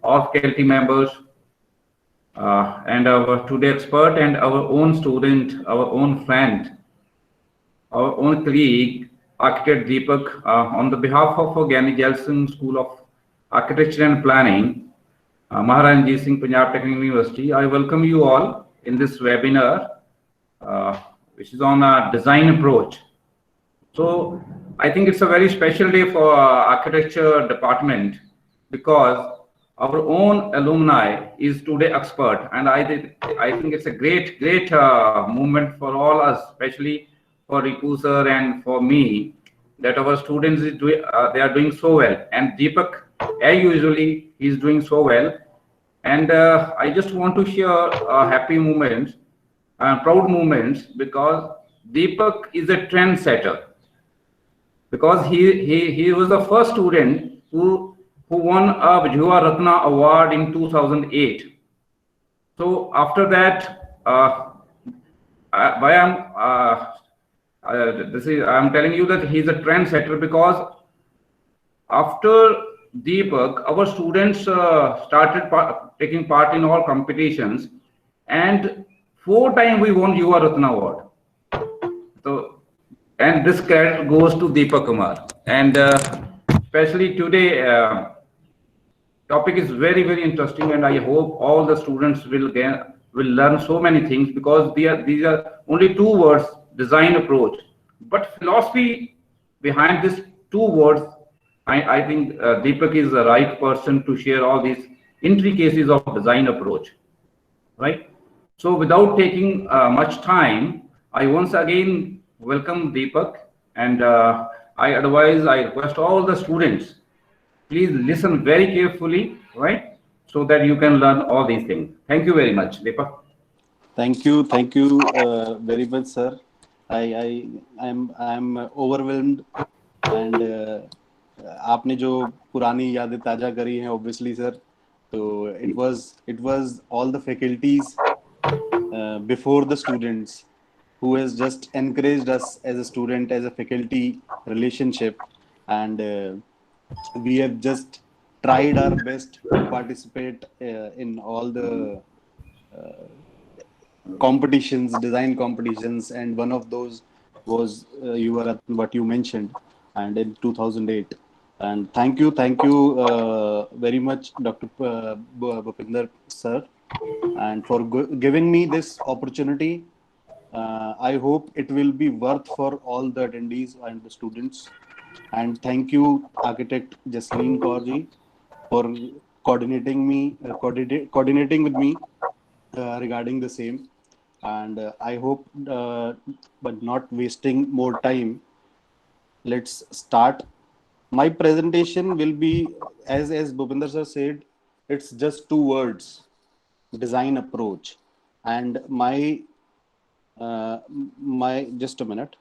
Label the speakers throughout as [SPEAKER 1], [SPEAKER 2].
[SPEAKER 1] all faculty members, and our today expert and our own student, our own friend, our own colleague, architect Deepak, on the behalf of Gyani Jelson School of Architecture and Planning, Maharaj Ranjit Singh Punjab Technical University, I welcome you all in this webinar, which is on a design approach. So I think it's a very special day for architecture department because our own alumni is today expert, and I think it's a great movement for all us, especially for Ripu sir and for me, that our students is doing they are doing so well, and Deepak, as usually, he's doing so well, and I just want to share happy moments and proud moments because Deepak is a trendsetter because he was the first student who won a Vijayawada Ratna Award in 2008. So after that, why I'm telling you that he's a trendsetter because after Deepak, our students started taking part in all competitions, and 4 times we won Yuva Ratna Award. So, and this credit goes to Deepak Kumar. And especially today, topic is very interesting, and I hope all the students will learn so many things because these are only 2 words: design approach. But philosophy behind these 2 words, I think Deepak is the right person to share all these intricacies of design approach, right? So without taking much time, I once again welcome Deepak, and I request all the students, please listen very carefully, right? So that you can learn all these things. Thank you very much, Deepak.
[SPEAKER 2] Thank you very much, sir. I'm overwhelmed, and आपने जो पुरानी यादें ताजा करी हैं, obviously, sir. So it was all the faculties before the students who has just encouraged us as a student, as a faculty relationship, and we have just tried our best to participate in all the competitions, design competitions, and one of those was what you mentioned, and in 2008. And thank you very much, Dr. Bhupinder sir, and for giving me this opportunity. I hope it will be worth for all the attendees and the students. And thank you, Architect Jasleen Kaurji, for coordinating with me regarding the same. And I hope, but not wasting more time, let's start. My presentation will be, as Bhupinder sir said, it's just 2 words: design approach. And just a minute.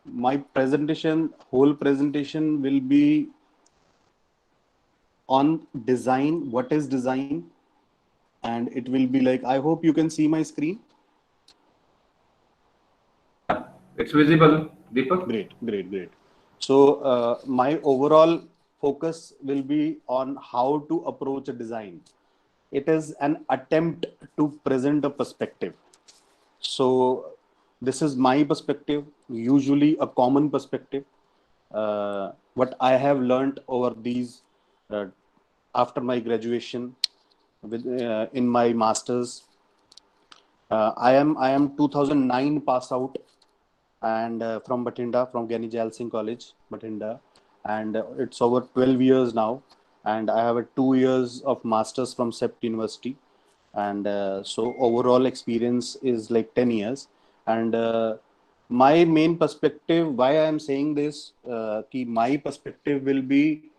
[SPEAKER 2] My whole presentation will be on design. What is design? And it will be like, I hope you can see my screen.
[SPEAKER 1] It's visible, Deepak.
[SPEAKER 2] Great. So my overall focus will be on how to approach a design. It is an attempt to present a perspective. So this is my perspective, usually a common perspective. What I have learned over these after my graduation in my masters. I am 2009 pass out, and from Bathinda, from Gyani Jelson College, Bathinda, and it's over 12 years now. And I have 2 years of masters from CEPT University, and so overall experience is like 10 years. And my main perspective, why I am saying this, my perspective will be,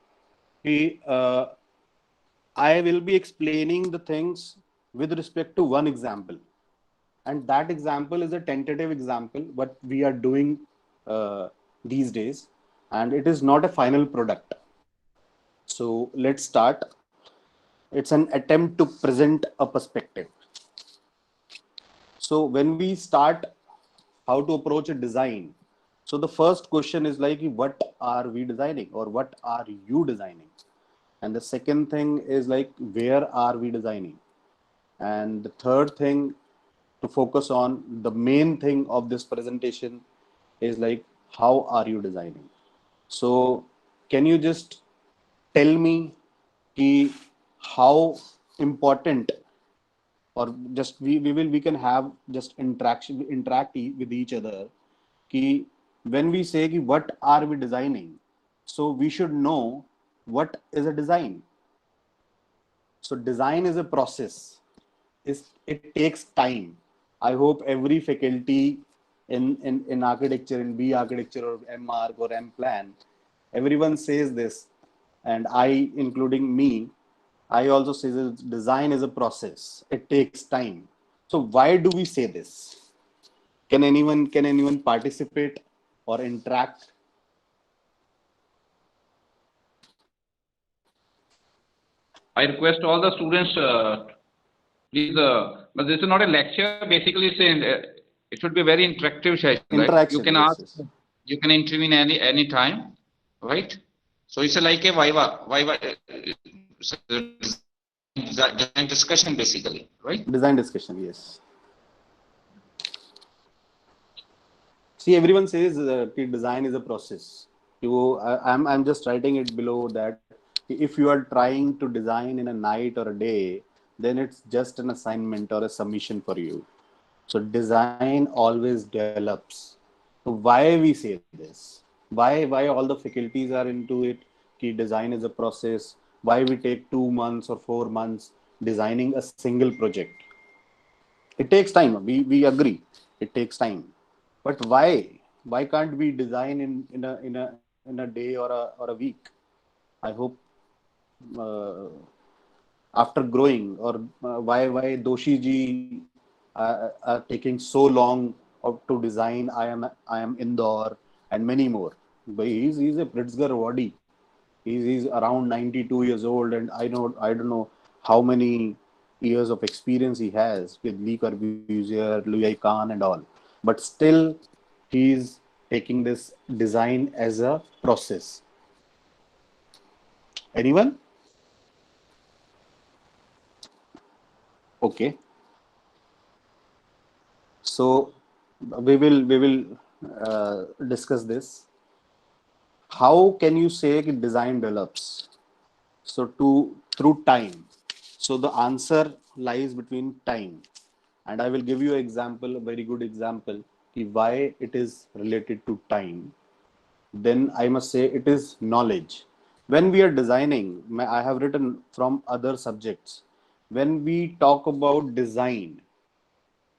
[SPEAKER 2] I will be explaining the things with respect to one example, and that example is a tentative example what we are doing these days, and it is not a final product. So let's start. It's an attempt to present a perspective. So when we start how to approach a design, so the first question is like, what are we designing, or what are you designing? And the second thing is like, where are we designing? And the third thing to focus on, the main thing of this presentation is like, how are you designing? So can you just tell me ki how important, or just we can have just with each other, कि when we say कि what are we designing, so we should know what is a design. So design is a process. It takes time. I hope every faculty in architecture, in B architecture or M Arch or M Plan, everyone says this, and I, including me, I also say that design is a process. It takes time. So why do we say this? Can anyone participate or interact?
[SPEAKER 1] I request all the students, please, but this is not a lecture. Basically, it should be a very interactive session. Like you
[SPEAKER 2] Interaction,
[SPEAKER 1] can
[SPEAKER 2] yes,
[SPEAKER 1] ask,
[SPEAKER 2] yes.
[SPEAKER 1] you can intervene any time, right? So it's like a viva design discussion basically, right?
[SPEAKER 2] Design discussion, yes. See, everyone says design is a process. I'm just writing it below that if you are trying to design in a night or a day, then it's just an assignment or a submission for you. So design always develops. So why we say this? Why all the faculties are into it? Ki design is a process. Why we take 2 months or 4 months designing a single project? It takes time. We agree. It takes time. But why? Why can't we design in a day or a week? I hope uh, after growing, or why Doshi ji are taking so long to design I am Indore and many more. But he's a Pritzker awardee. He's around 92 years old, and I don't know how many years of experience he has with Le Corbusier, Louis Kahn, and all. But still, he's taking this design as a process. Anyone? Okay. So we will discuss this. How can you say that design develops? So through time. So the answer lies between time, and I will give you an example, a very good example, why it is related to time. Then I must say it is knowledge. When we are designing, I have written from other subjects. When we talk about design,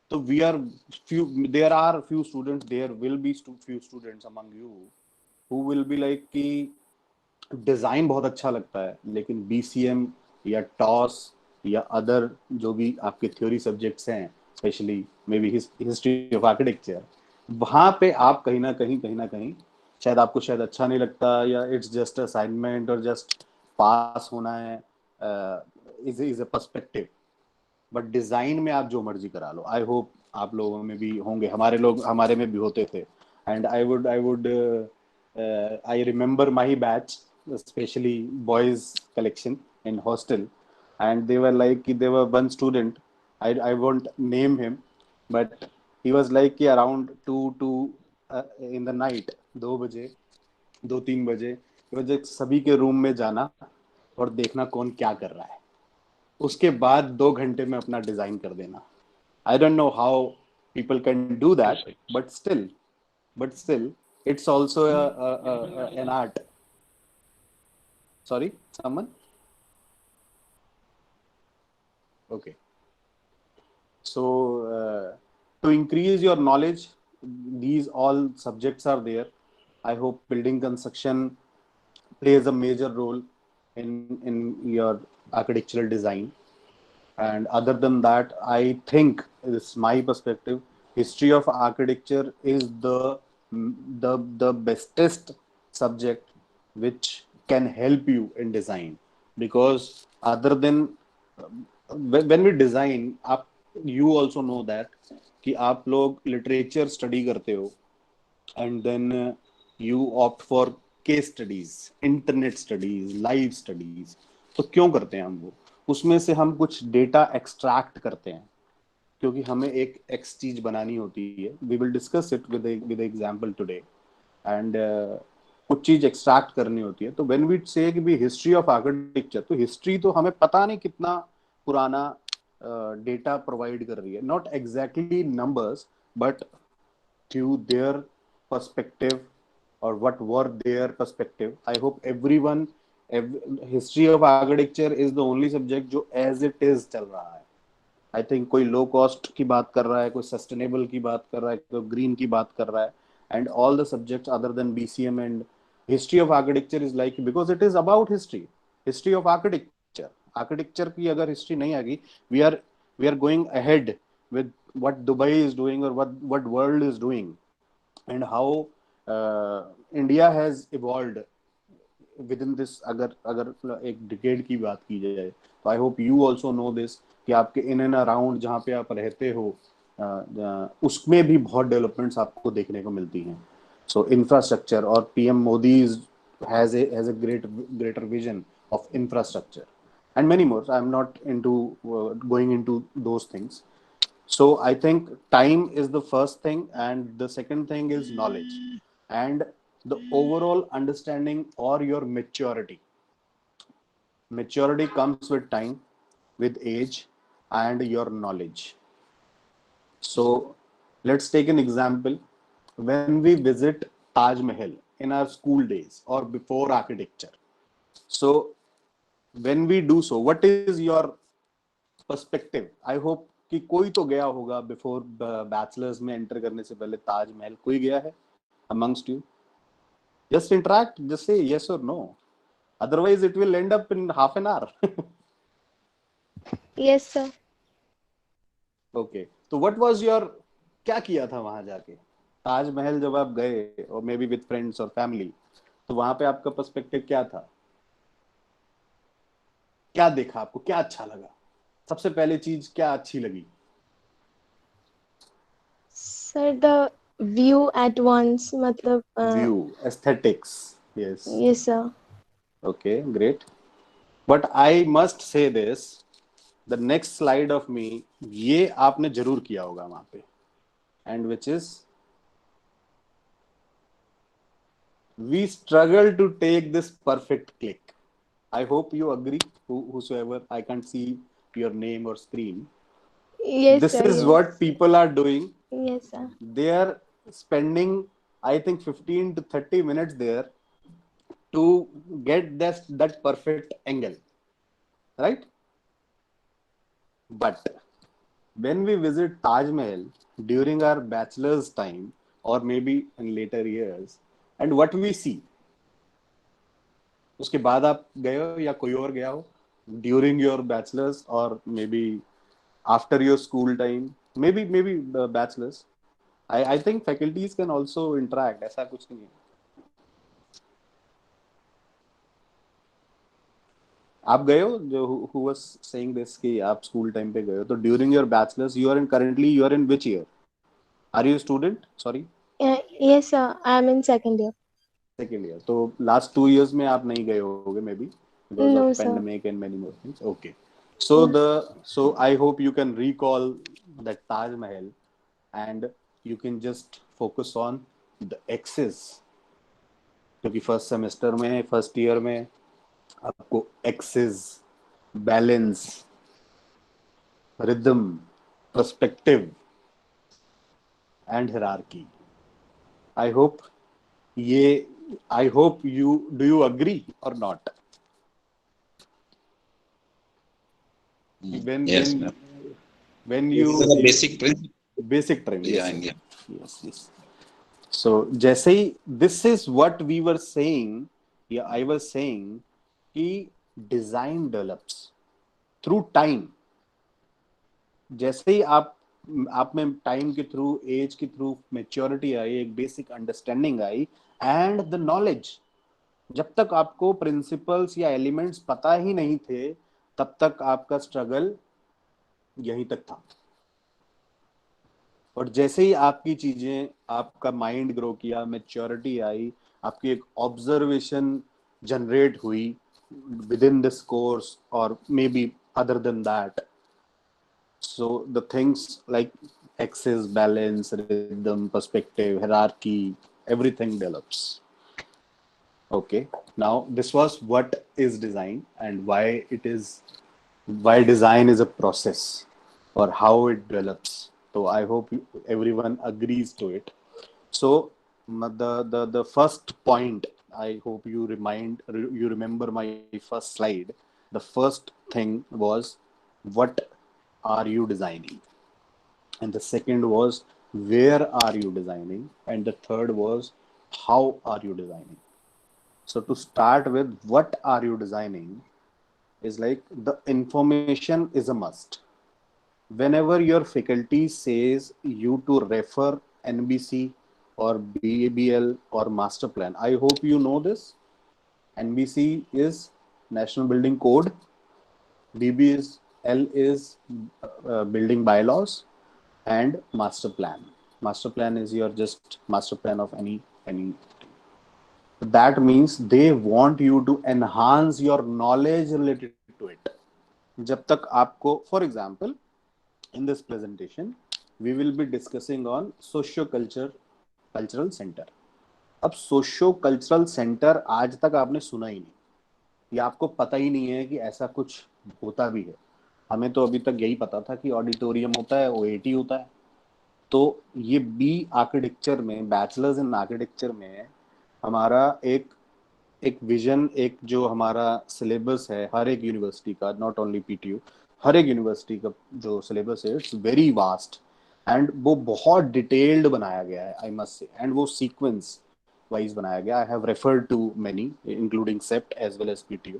[SPEAKER 2] so we are few. There are few students. There will be few students among you who will be like कि design बहुत अच्छा लगता है, लेकिन BCM या toss या other जो भी आपके थ्योरी सब्जेक्ट्स हैं, specially may be history of architecture, वहां पे आप कहीं ना कहीं शायद आपको शायद अच्छा नहीं लगता, या इट्स जस्ट असाइनमेंट और जस्ट पास होना है, is a perspective. But design में आप जो मर्जी करा लो. आई होप आप लोगों में भी होंगे, हमारे में भी होते थे. And I would I remember my batch, especially boys collection in hostel, and they were like, there were one student, I won't name him, but he was like कि around in the night, 2 बजे, 2-3 बजे, मुझे सभी के room में जाना और देखना कौन क्या कर रहा है, उसके बाद 2 घंटे में अपना डिजाइन कर देना. I don't know how people can do that, but still, it's also an art. Sorry, someone? Okay. So, to increase your knowledge, these all subjects are there. I hope building construction plays a major role in your architectural design. And other than that, I think, this is my perspective, history of architecture is the bestest subject which can help you in design. Because other than when we design, आप you also know that कि आप लोग literature study करते हो, and then you opt for case studies, internet studies, live studies. तो क्यों करते हैं हम वो? उसमें से हम कुछ डेटा एक्सट्रैक्ट करते हैं, क्योंकि हमें एक एक्स चीज बनानी होती है. We will discuss it with example today. And कुछ चीज एक्सट्रैक्ट करनी होती है. तो व्हेन वी से कि भी हिस्ट्री ऑफ आर्किटेक्चर, तो हिस्ट्री तो हमें पता नहीं कितना पुराना डेटा प्रोवाइड कर रही है. Not exactly numbers, but through their perspective or what were their perspective. I hope everyone, history of architecture is the only subject जो as it is चल रहा है. आई थिंक कोई लो कॉस्ट की बात कर रहा है, कोई सस्टेनेबल की बात कर रहा है, कोई ग्रीन की बात कर रहा है. And all the subjects other than BCM and history of architecture is like, because it is about history of architecture. Architecture की अगर हिस्ट्री नहीं आएगी, we are going ahead with what Dubai is doing or what world is doing, and how India has evolved within this. अगर एक decade की बात की जाए, तो I hope you also know this, कि आपके इन एंड अराउंड जहाँ पे आप रहते हो, उसमें भी बहुत डेवलपमेंट्स आपको देखने को मिलती हैं. सो इंफ्रास्ट्रक्चर, और PM Modi has a greater vision of infrastructure and many more. I'm not into going into those things. So I think time is the first thing, and the second thing is knowledge and the overall understanding or your maturity. Maturity comes with time, with age, and your knowledge. So let's take an example. When we visit Taj Mahal in our school days or before architecture, so when we do so, what is your perspective? I hope कि कोई तो गया होगा before bachelors में enter करने से पहले ताजमहल. कोई गया है amongst you? Just interact, just say yes or no. Otherwise, it will end up in half an hour.
[SPEAKER 3] Yes, sir.
[SPEAKER 2] Okay. तो what was your, क्या किया था वहां जाके? ताजमहल जब आप गए, और मे बी विद फ्रेंड्स और फैमिली, तो वहां पे आपका पर्सपेक्टिव क्या था? क्या देखा आपको? क्या अच्छा लगा? सबसे पहले चीज क्या अच्छी लगी?
[SPEAKER 3] Sir, the view at once, मतलब
[SPEAKER 2] View, aesthetics. Yes.
[SPEAKER 3] yes, sir.
[SPEAKER 2] Okay, great. But I must say this, the next slide of me, ये आपने जरूर किया होगा वहां पे, and which is, we struggle to take this perfect click. I hope you agree, whosoever. I can't see your name or screen.
[SPEAKER 3] Yes,
[SPEAKER 2] This
[SPEAKER 3] sir.
[SPEAKER 2] is
[SPEAKER 3] Yes.
[SPEAKER 2] what people are doing.
[SPEAKER 3] Yes, sir.
[SPEAKER 2] They are spending, I think, 15 to 30 minutes there to get that perfect angle, right? But when we visit Taj Mahal during our bachelor's time, or maybe in later years, and what we see, उसके बाद आप गए हो या कोई और गया हो during your bachelor's, or maybe after your school time, maybe bachelor's. I think faculties can also interact. ऐसा कुछ नहीं है. आप गए हो, जो who was saying this कि आप स्कूल टाइम पे गए हो, तो during your bachelor's, you are in which year? Are you a student? Sorry.
[SPEAKER 3] Yes, sir. I am in second year.
[SPEAKER 2] Second year. तो last 2 years में आप नहीं गए होगे, maybe because
[SPEAKER 3] No,
[SPEAKER 2] of
[SPEAKER 3] sir.
[SPEAKER 2] pandemic and many more things. Okay. So
[SPEAKER 3] Yeah.
[SPEAKER 2] I hope you can recall that Taj Mahal, and you can just focus on the X's, क्योंकि first semester में, first year में आपको X's, balance, rhythm, perspective, and hierarchy. I hope do you agree or not?
[SPEAKER 4] Yes, ma'am.
[SPEAKER 2] When
[SPEAKER 4] This
[SPEAKER 2] you
[SPEAKER 4] is the basic principle.
[SPEAKER 2] basic training.
[SPEAKER 4] Yeah,
[SPEAKER 2] Yes,
[SPEAKER 4] yeah.
[SPEAKER 2] yes. So जैसे ही, this is what we were saying, या I was saying, कि design develops through time. जैसे ही आप में time के through, as के through maturity आई, एक basic understanding I, and the knowledge. जब तक आपको प्रिंसिपल्स या एलिमेंट्स पता ही नहीं थे, तब तक आपका स्ट्रगल यहीं तक था. और जैसे ही आपकी चीजें, आपका माइंड ग्रो किया, मेच्योरिटी आई, आपकी एक ऑब्जर्वेशन जनरेट हुई, within this course or maybe other than that. So the things like axis, balance, rhythm, perspective, hierarchy, everything develops. Okay. Now this was what is design and why design is a process or how it develops. So I hope everyone agrees to it. So the first point, I hope you remember my first slide. The first thing was, what are you designing? And the second was, where are you designing? And the third was, how are you designing? So to start with, what are you designing is like the information is a must. Whenever your faculty says you to refer NBC or BABL or master plan, I hope you know this. NBC is National Building Code, BBL is building bylaws, and master plan. Master plan is your just master plan of any. That means they want you to enhance your knowledge related to it. जब तक आपको, for example, in this presentation we will be discussing on cultural center. अब socio cultural centre आज तक आपने सुना ही नहीं, या आपको पता ही नहीं है कि ऐसा कुछ होता भी है. हमें तो अभी तक यही पता था कि ऑडिटोरियम होता है, ओएटी होता है. तो ये बी आर्किटेक्चर में, बैचलर्स इन आर्किटेक्चर में हमारा एक विजन, एक जो हमारा सिलेबस है हर एक यूनिवर्सिटी का, नॉट ओनली पीटीयू, हर एक यूनिवर्सिटी का जो सिलेबस है इट्स वेरी वास्ट एंड वो बहुत डिटेल्ड बनाया गया है, आई मस्ट से. एंड वो सीक्वेंस वाइज बनाया गया. I have referred to many including CEPT as well as PTU.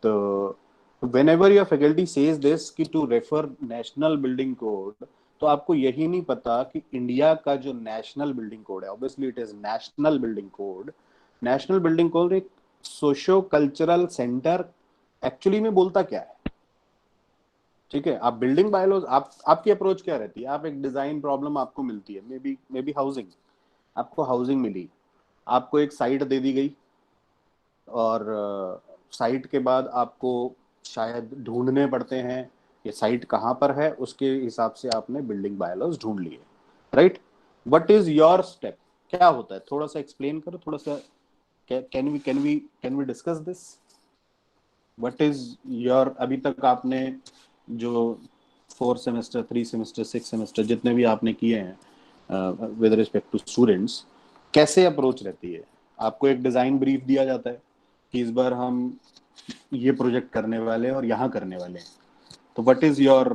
[SPEAKER 2] तो whenever your faculty says this कि to refer national building code, तो आपको यही नहीं पता कि इंडिया का जो नेशनल बिल्डिंग कोड है, obviously it is national building code. National building code एक सोशो कल्चरल सेंटर एक्चुअली में बोलता क्या है? ठीक है, आप बिल्डिंग बायलॉज, आपकी अप्रोच क्या रहती है? आप एक डिजाइन प्रॉब्लम आपको मिलती है, मे बी हाउसिंग, आपको हाउसिंग मिली, आपको एक साइट दे दी गई, और साइट के बाद आपको शायद ढूंढने पड़ते हैं ये साइट कहाँ पर है, उसके हिसाब से आपने बिल्डिंग बायलॉज ढूंढ लिए, right? What is your step? क्या होता है? थोड़ा सा एक्सप्लेन करो, थोड़ा सा. Can we discuss this? What is your, अभी तक आपने जो 4 सेमेस्टर, 3 सेमेस्टर, 6 सेमेस्टर जितने भी आपने किए हैं विद रिस्पेक्ट टू स्टूडेंट्स, कैसे अप्रोच रहती है? आपको एक डिजाइन ब्रीफ दिया जाता है कि इस बार हम ये प्रोजेक्ट करने वाले हैं और यहाँ करने वाले हैं. तो what is your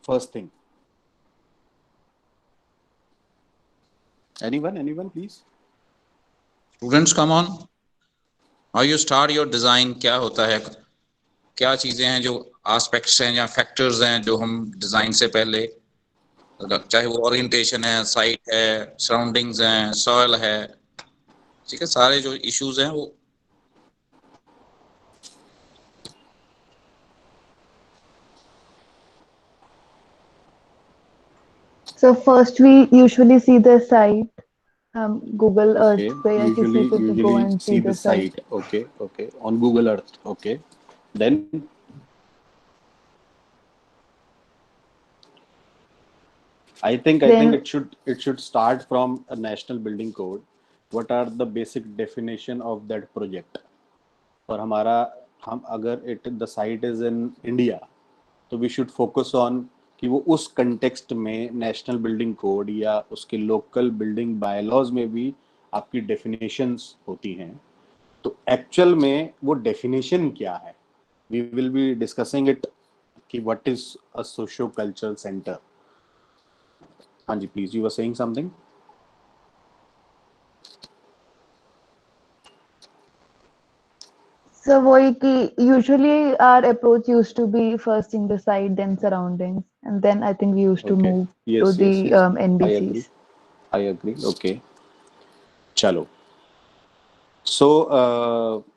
[SPEAKER 2] first thing? Anyone please.
[SPEAKER 4] Students come on, how you start your design? क्या होता है, क्या चीजें हैं जो एस्पेक्ट्स हैं या फैक्टर्स हैं जो हम डिजाइन से पहले, चाहे वो ओरिएंटेशन है, साइट है, सराउंडिंग्स हैं, सॉइल है, ठीक है, सारे जो इश्यूज हैं वो.
[SPEAKER 5] So first we usually see the site, Google Earth पे या किसी पे भी go and see the site.
[SPEAKER 2] Okay, on Google Earth. Okay, then I think it should start from a national building code. What are the basic definition of that project? और हमारा, हम अगर the site is in India, तो we should focus on कि वो उस context में national building code या उसके लोकल बिल्डिंग बायलॉज में भी आपकी डेफिनेशंस होती हैं. तो एक्चुअल में वो डेफिनेशन क्या है? We will be discussing it कि what is a socio cultural centre. हाँ जी, please, you were saying something.
[SPEAKER 5] So वही कि usually our approach used to be first in the site, then surroundings, and then I think we used to move to the NBCs.
[SPEAKER 2] I agree. Okay. Chalo. So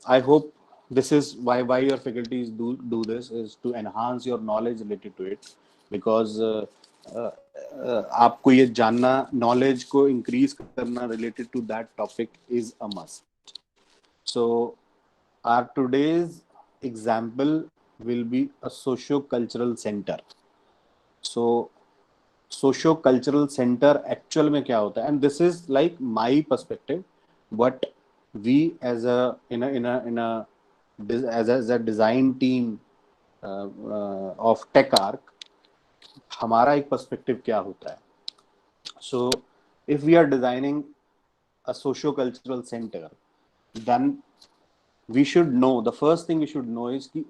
[SPEAKER 2] I hope this is why your faculties do this, is to enhance your knowledge related to it, because आपको ये जानना, knowledge को increase करना related to that topic is a must. So our today's example will be a socio-cultural center. So socio-cultural center actual में क्या होता है, and this is like my perspective, but we as a as a design team of TechArc, हमारा एक perspective क्या होता है. So if we are designing a socio-cultural center, then we should know, the first thing we should know is कि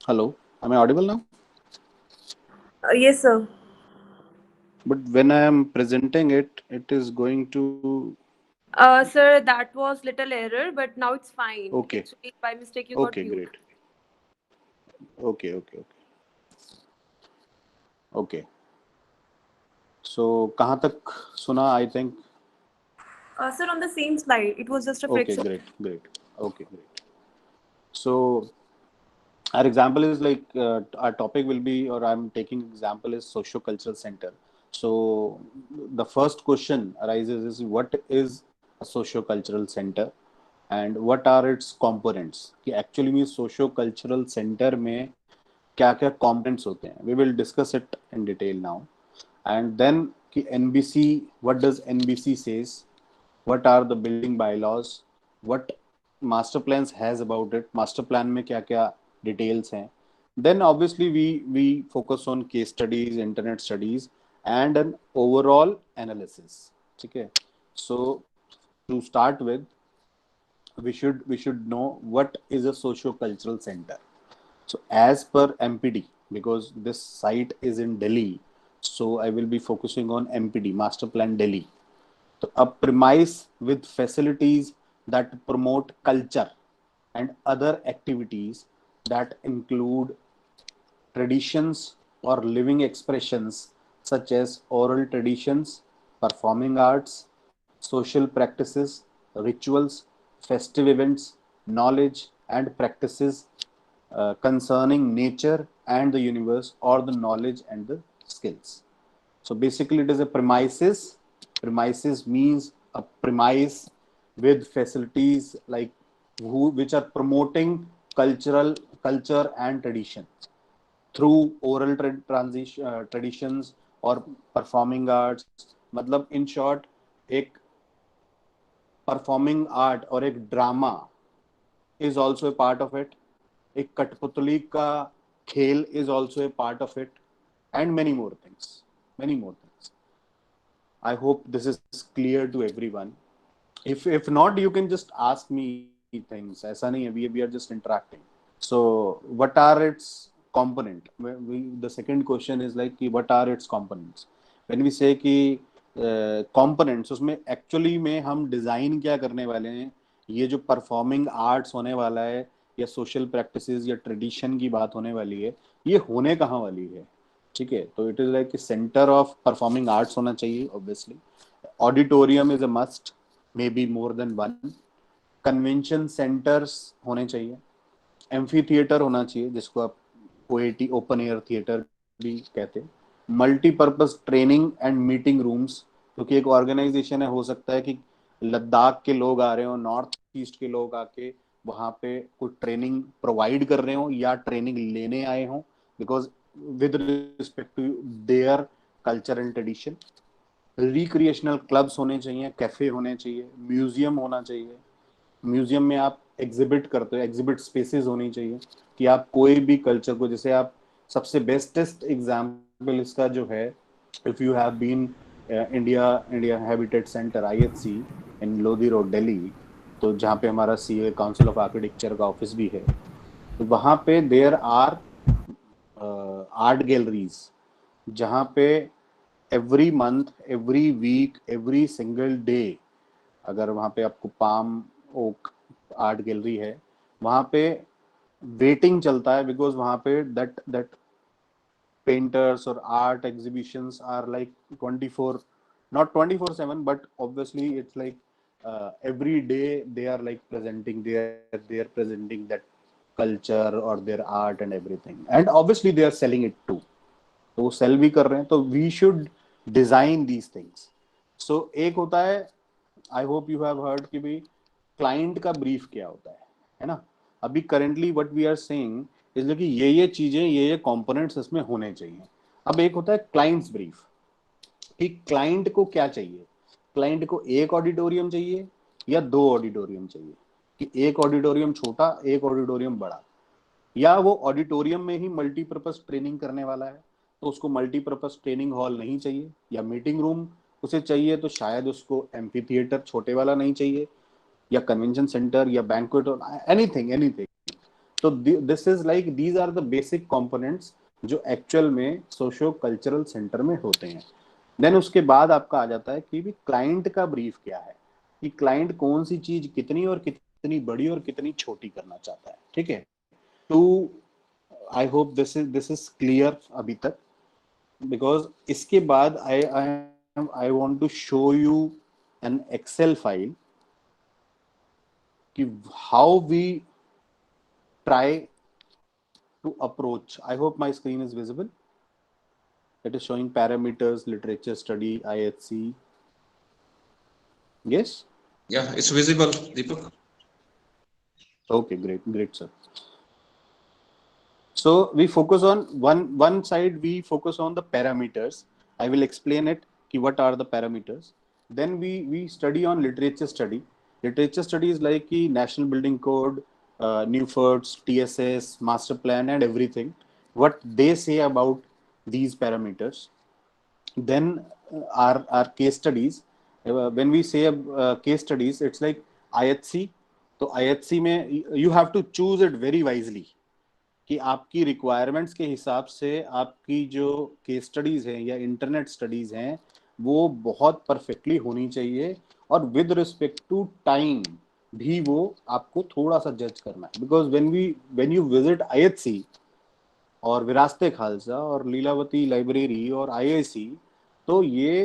[SPEAKER 2] hello, am I audible now?
[SPEAKER 6] Yes, sir.
[SPEAKER 2] But when I am presenting it, it is going to.
[SPEAKER 6] Sir, that was little error, but now it's fine.
[SPEAKER 2] Okay.
[SPEAKER 6] Actually, by mistake, you got
[SPEAKER 2] Okay,
[SPEAKER 6] mute.
[SPEAKER 2] great. Okay. Okay. So कहाँ तक सुना? I think.
[SPEAKER 6] Sir, on the same slide, it was just a
[SPEAKER 2] Okay,
[SPEAKER 6] friction.
[SPEAKER 2] great. Okay, great. So our example is like our topic will be, or I'm taking example is socio-cultural center. So the first question arises is what is a socio-cultural center and what are its components? कि actually में socio-cultural center में क्या क्या components होते हैं? We will discuss it in detail now. And then कि NBC, what does NBC says? What are the building bylaws? What master plans has about it? Master plan में क्या क्या details हैं? Then obviously we focus on case studies, internet studies, and an overall analysis. ठीक है? So to start with, we should know what is a socio-cultural center. So as per MPD, because this site is in Delhi, so I will be focusing on MPD, Master Plan Delhi. So a premise with facilities that promote culture and other activities that include traditions or living expressions such as oral traditions, performing arts, social practices, rituals, festive events, knowledge and practices concerning nature and the universe, or the knowledge and the skills. So basically it is a premises. Premises means a premise with facilities like which are promoting culture and tradition through oral traditions or performing arts. मतलब in short एक performing art और एक drama is also a part of it. एक कठपुतली का खेल is also a part of it, and many more things. I hope this is clear to everyone. If not, you can just ask me things. ऐसा नहीं है, we are just interacting. So what are its component? The second question is like कि what are its components? When we say कि components, उसमें actually में हम design क्या करने वाले हैं? ये जो performing arts होने वाला है या social practices या tradition की बात होने वाली है, ये होने कहाँ वाली है? ठीक है, तो it is like a center of performing arts होना चाहिए obviously. Auditorium is a must, maybe more than one. Convention centers होने चाहिए. एम्फी थिएटर होना चाहिए जिसको आप ओएटी ओपन एयर थिएटर भी कहते हैं. Multipurpose training and meeting rooms, क्योंकि एक ऑर्गेनाइजेशन है, हो सकता है कि लद्दाख के लोग आ रहे हो, नॉर्थ ईस्ट के लोग आके वहाँ पे कुछ ट्रेनिंग प्रोवाइड कर रहे हो या ट्रेनिंग लेने आए हो, because with respect to their culture and tradition. Recreational clubs होने चाहिए, कैफे होने चाहिए, म्यूजियम होना चाहिए. म्यूजियम में आप एग्जिबिट करते हो, एग्जिबिट स्पेसेस होनी चाहिए कि आप कोई भी कल्चर को, जैसे आप सबसे बेस्टेस्ट एग्जांपल इसका जो है, if you have been India Habitat Centre IHC in Lodhi road Delhi, तो जहाँ पे हमारा CA काउंसिल ऑफ आर्किटेक्चर का ऑफिस भी है, तो वहाँ पे देयर आर आर्ट गैलरीज जहाँ पे every month, every week, every single day, अगर वहाँ पे आपको पाम ओक आर्ट गैलरी है, वहाँ पे वेटिंग चलता है, बिकॉज वहाँ पे that painters or art exhibitions are like 24, not 24/7, but obviously it's like every day they are like presenting they are presenting that culture or their art and everything, and obviously they are selling it too. तो वो cell भी कर रहे हैं, तो we should design these things. So एक होता है, I hope you have heard कि भाई क्लाइंट का ब्रीफ क्या होता है ना. अभी currently what we are saying इसलिए कि ये चीजें ये कंपोनेंट्स इसमें होने चाहिए. अब एक होता है क्लाइंट्स ब्रीफ, कि क्लाइंट को क्या चाहिए. क्लाइंट को एक ऑडिटोरियम चाहिए या 2 ऑडिटोरियम चाहिए, कि एक ऑडिटोरियम छोटा एक ऑडिटोरियम बड़ा, या वो ऑडिटोरियम में ही मल्टीपर्पज ट्रेनिंग करने वाला है तो उसको मल्टीपर्पज ट्रेनिंग हॉल नहीं चाहिए, या मीटिंग रूम उसे चाहिए तो शायद उसको एम्फी थिएटर छोटे वाला नहीं चाहिए, या कन्वेंशन सेंटर या बैंक्वेट, एनीथिंग. तो this is like these are the basic components जो एक्चुअल में सोशो कल्चरल सेंटर में होते हैं. देन उसके बाद आपका आ जाता है कि भी क्लाइंट का ब्रीफ क्या है, कि क्लाइंट कौन सी चीज कितनी और कितनी बड़ी और कितनी छोटी करना चाहता है. ठीक है, तो I hope this is clear अभी तक, बिकॉज इसके बाद I want to show you an excel file कि how we try to approach. I hope my screen is visible. It is showing parameters, literature study, IHC. Yes?
[SPEAKER 4] Yeah, it's visible, Deepak.
[SPEAKER 2] Okay, great, sir. So we focus on one side, we focus on the parameters. I will explain it, ki what are the parameters. Then we study on literature study. Literature study is like ki National Building Code, Newfords, TSS, master plan, and everything, what they say about these parameters. Then our case studies, when we say case studies, it's like IHC. तो IHC में you have to choose it very wisely, कि आपकी requirements के हिसाब से आपकी जो case studies हैं या इंटरनेट स्टडीज हैं वो बहुत परफेक्टली होनी चाहिए, और विद रिस्पेक्ट टू टाइम भी वो आपको थोड़ा सा जज करना है. Because when you visit IHC और विरासते खालसा और लीलावती लाइब्रेरी और IIC, तो ये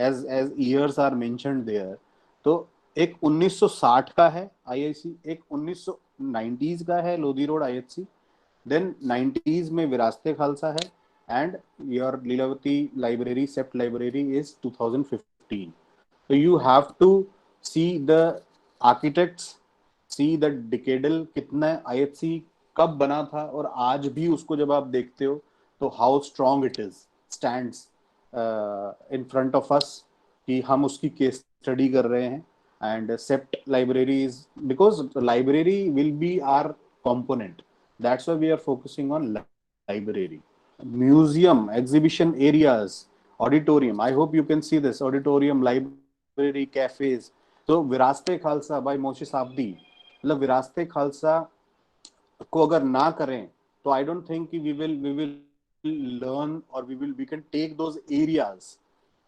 [SPEAKER 2] as years are mentioned there, तो एक 1960 का है IIC, एक 1990s का है Lodhi road IHC, then 90s में विरासते खालसा है, and your Lilavati library CEPT library is 2015. So you have to see the architects, see the decadal कितना IHC कब बना था, और आज भी उसको जब आप देखते हो तो how strong it is stands in front of us, कि हम उसकी केस स्टडी कर रहे हैं. And sept library is because the library will be our component, that's why we are focusing on library. Museum, exhibition areas, auditorium, I hope you can see this, auditorium, library, cafes. तो Virasate Khalsa by Moshe Safdie, मतलब विरासते खालसा को अगर ना करें तो I don't think कि we will learn और we can take those areas.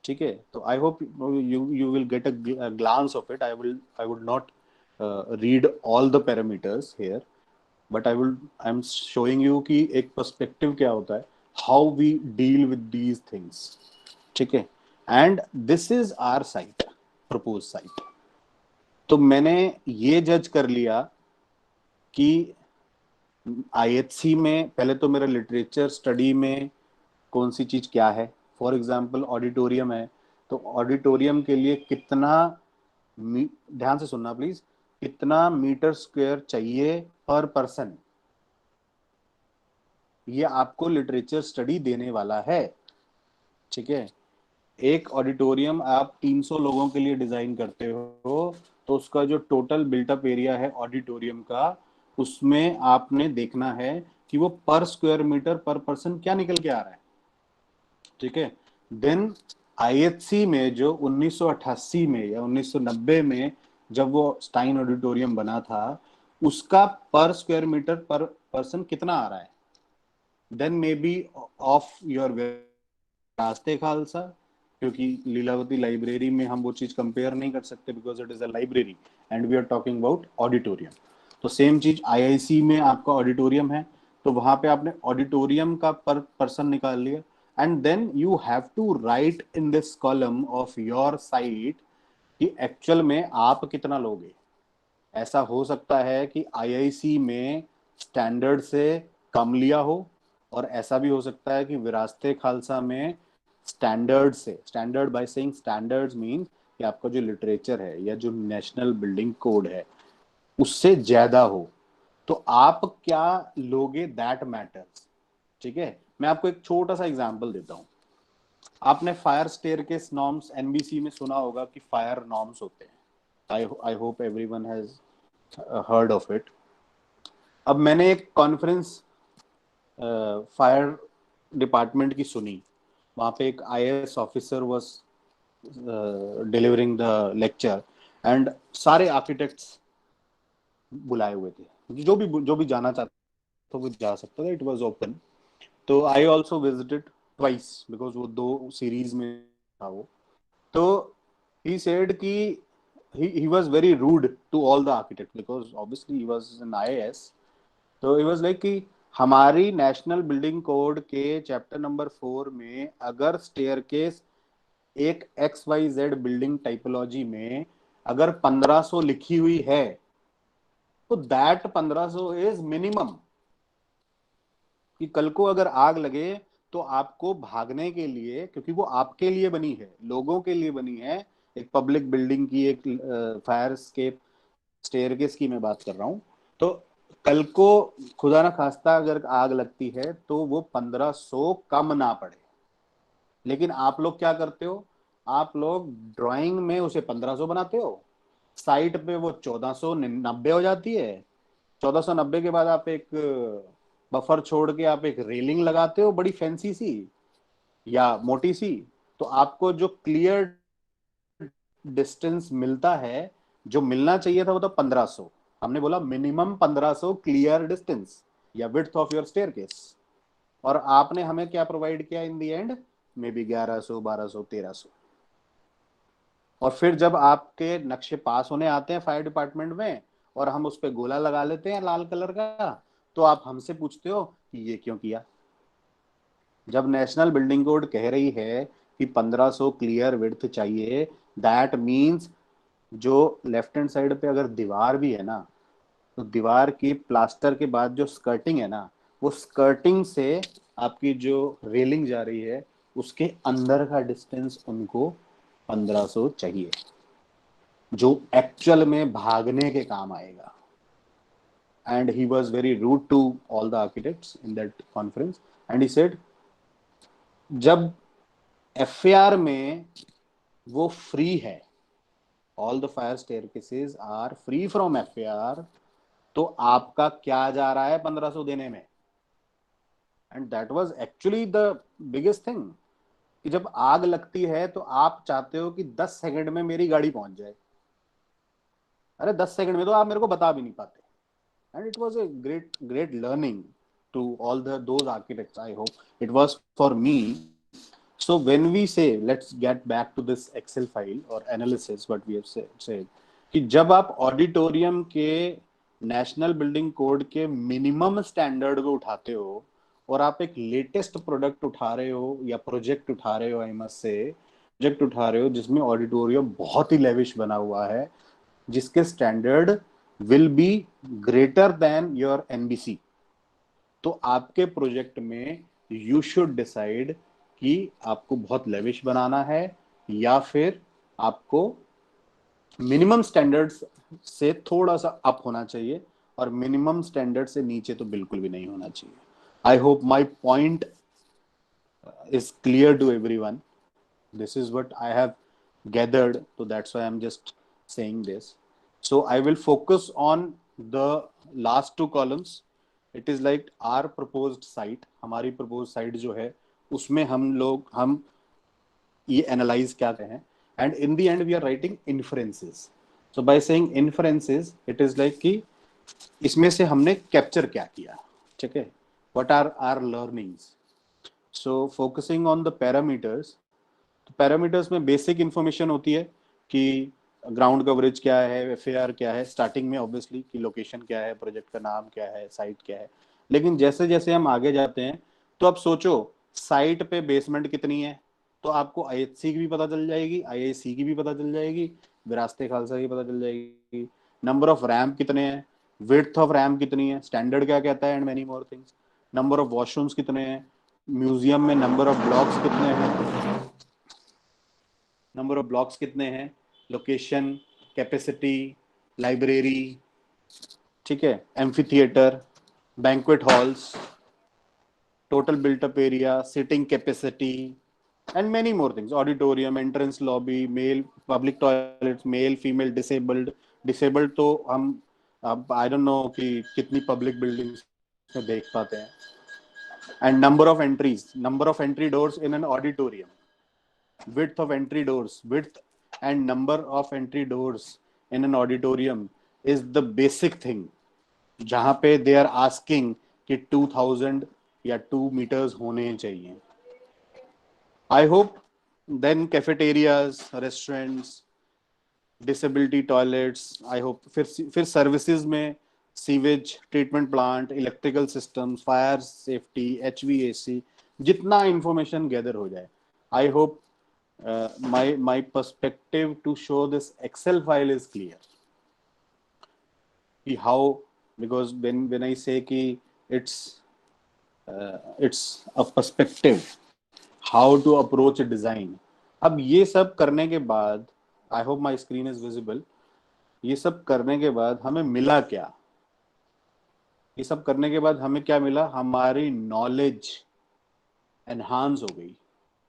[SPEAKER 2] ठीक है, तो I hope you will get a glance of it. I would not read all the parameters here, but I am showing you कि एक perspective क्या होता है, how we deal with these things. ठीक है, and this is our site, propose site. तो मैंने ये जज कर लिया कि IHC में पहले तो मेरा लिटरेचर स्टडी में कौन सी चीज क्या है. फॉर एग्जांपल ऑडिटोरियम है, तो ऑडिटोरियम के लिए कितना, ध्यान से सुनना प्लीज, कितना मीटर स्क्वायर चाहिए पर पर्सन, ये आपको लिटरेचर स्टडी देने वाला है. ठीक है, एक ऑडिटोरियम आप 300 लोगों के लिए डिजाइन करते हो तो उसका जो टोटल बिल्टअप एरिया है ऑडिटोरियम का, उसमें आपने देखना है कि वो पर स्क्वायर मीटर पर पर्सन क्या निकल के आ रहा है. ठीक है, देन IHC में जो 1988 में या 1990 में जब वो स्टाइन ऑडिटोरियम बना था, उसका पर स्क्वायर मीटर पर पर्सन कितना आ रहा है. Then maybe of your Virasat-e Khalsa, क्योंकि लीलावती लाइब्रेरी में हम वो चीज कंपेयर नहीं कर सकते because it is a library and we are talking about auditorium. तो सेम चीज आईआईसी में आपका ऑडिटोरियम है, तो वहां पे आपने ऑडिटोरियम का पर पर्सन निकाल लिया, and then you have to write in this column of your site कि एक्चुअल में आप कितना लोगे। ऐसा हो सकता है कि आईआईसी में स्टैंडर्ड से कम लिया हो, और ऐसा भी हो सकता है कि विरासते खालसा में स्टैंडर्ड से, standard by saying standards mean कि आपका जो लिटरेचर है या जो नेशनल बिल्डिंग कोड है उससे ज्यादा हो। तो आप क्या लोगे दैट मैटर्स। ठीक है, मैं आपको एक छोटा सा एग्जांपल देता हूं। आपने फायर स्टेयरकेस नॉर्म्स एनबीसी में सुना होगा कि फायर नॉर्म्स होते हैं। I hope everyone has heard of it. अब मैंने एक कॉन्फ्रेंस फायर डिपार्टमेंट की सुनी, वहां पे एक IAS officer was delivering the lecture, and सारे आर्किटेक्ट्स बुलाए हुए थे, जो भी जाना चाहता तो वो जा सकता था, इट वाज ओपन। तो I also visited twice because वो 2 सीरीज में था वो। तो ही सेड कि he was very rude to all the architects because obviously he was an IAS. तो he was like कि हमारी नेशनल बिल्डिंग कोड के चैप्टर नंबर 4 में अगर स्टेयरकेस एक XYZ बिल्डिंग टाइपोलॉजी में अगर 1500 लिखी हुई है तो दैट 1500 इज मिनिमम। कि कल को अगर आग लगे तो आपको भागने के लिए, क्योंकि वो आपके लिए बनी है, लोगों के लिए बनी है, एक पब्लिक बिल्डिंग की एक फायर स्केप स्टेयरकेस की मैं बात कर रहा हूं। तो कल को खुदा ना खास्ता अगर आग लगती है तो वो 1500 कम ना पड़े। लेकिन आप लोग क्या करते हो, आप लोग ड्राइंग में उसे 1500 बनाते हो, साइट पे वो 1490 हो जाती है। 1490 के बाद आप एक बफर छोड़ के आप एक रेलिंग लगाते हो बड़ी फैंसी सी या मोटी सी, तो आपको जो क्लियर डिस्टेंस मिलता है, जो मिलना चाहिए था वो था 1500। हमने बोला मिनिमम 1500 क्लियर डिस्टेंस या विड्थ ऑफ योर स्टेयरकेस, और आपने हमें क्या प्रोवाइड किया in the end, may be 1100, 1200, 1300। और फिर जब आपके नक्शे पास होने आते हैं फायर डिपार्टमेंट में और हम उस पर गोला लगा लेते हैं लाल कलर का, तो आप हमसे पूछते हो कि ये क्यों किया। जब नेशनल बिल्डिंग कोड कह रही है कि 1500 क्लियर विड्थ चाहिए, दैट मींस जो लेफ्ट हैंड साइड पे अगर दीवार भी है ना, तो दीवार की प्लास्टर के बाद जो स्कर्टिंग है ना, वो स्कर्टिंग से आपकी जो रेलिंग जा रही है उसके अंदर का डिस्टेंस उनको 1500 चाहिए, जो एक्चुअल में भागने के काम आएगा। And he was very rude to all the architects in that conference, and he said जब FAR में वो फ्री है, all the fire staircases are free from FAR, तो आपका क्या जा रहा है 1500 देने में। And that was actually the biggest thing कि जब आग लगती है तो आप चाहते हो कि 10 सेकंड में मेरी गाड़ी पहुंच जाए। अरे 10 सेकंड में तो आप मेरे को बता भी नहीं पाते। And it was a great learning to all those architects. I hope it was for me. So when we say, let's get back to this Excel file or analysis, what we have said कि जब आप auditorium के national building code के minimum standard को उठाते हो और आप एक लेटेस्ट प्रोडक्ट उठा रहे हो या प्रोजेक्ट उठा रहे हो, आई मस्ट से प्रोजेक्ट उठा रहे हो जिसमें ऑडिटोरियम बहुत ही लेविश बना हुआ है, जिसके standard will be greater than your NBC, तो आपके प्रोजेक्ट में you should decide कि आपको बहुत लेविश बनाना है या फिर आपको मिनिमम स्टैंडर्ड्स से थोड़ा सा अप होना चाहिए, और मिनिमम स्टैंडर्ड से नीचे तो बिल्कुल भी नहीं होना चाहिए। I hope my point is clear to everyone. This is what I have gathered, so that's why I'm just saying this. So I will focus on the last 2 columns. It is like our proposed site. हमारी proposed site जो है उसमें हम ये analyze क्या करते हैं, and in the end we are writing inferences. So by saying inferences, it is like कि इसमें से हमने capture क्या किया, ठीक है, what are our learnings. So focusing on the parameters, तो पैरामीटर्स में बेसिक इंफॉर्मेशन होती है कि ग्राउंड कवरेज क्या है, एफएआर क्या है, स्टार्टिंग में ऑब्वियसली कि लोकेशन क्या है, प्रोजेक्ट का नाम क्या है, साइट क्या है। लेकिन जैसे जैसे हम आगे जाते हैं तो अब सोचो साइट पे बेसमेंट कितनी है, तो आपको आईएचसी की भी पता चल जाएगी, आईआईसी की भी पता चल जाएगी, विरासत खालसा की पता चल जाएगी। नंबर ऑफ रैम कितने हैं, विड्थ ऑफ रैम कितनी है, स्टैंडर्ड क्या कहता है, and many more things. Number of washrooms कितने हैं, म्यूजियम में नंबर ऑफ ब्लॉक्स कितने हैं, नंबर ऑफ ब्लॉक्स कितने हैं, लोकेशन, कैपेसिटी, लाइब्रेरी, ठीक है, amphi theatre, banquet halls, total built up area, sitting capacity, and many more things, auditorium, entrance lobby, male public toilets, male female, disabled तो हम अब I don't know कि कितनी public buildings में देख पाते हैं, and number of entries, number of entry doors in an auditorium, width of entry doors, width and number of entry doors in an auditorium is the basic thing जहाँ पे they are asking कि 2000 या 2 meters होने चाहिए। I hope then cafeterias, restaurants, disability toilets, I hope फिर services में sewage treatment plant, electrical systems, fire safety, HVAC, जितना information gather हो जाए। I hope my perspective to show this Excel file is clear. How, because when I say कि it's a perspective, how to approach a design. अब ये सब करने के बाद, I hope my screen is visible, ये सब करने के बाद हमें मिला क्या? ये सब करने के बाद हमें क्या मिला? हमारी नॉलेज एनहांस हो गई,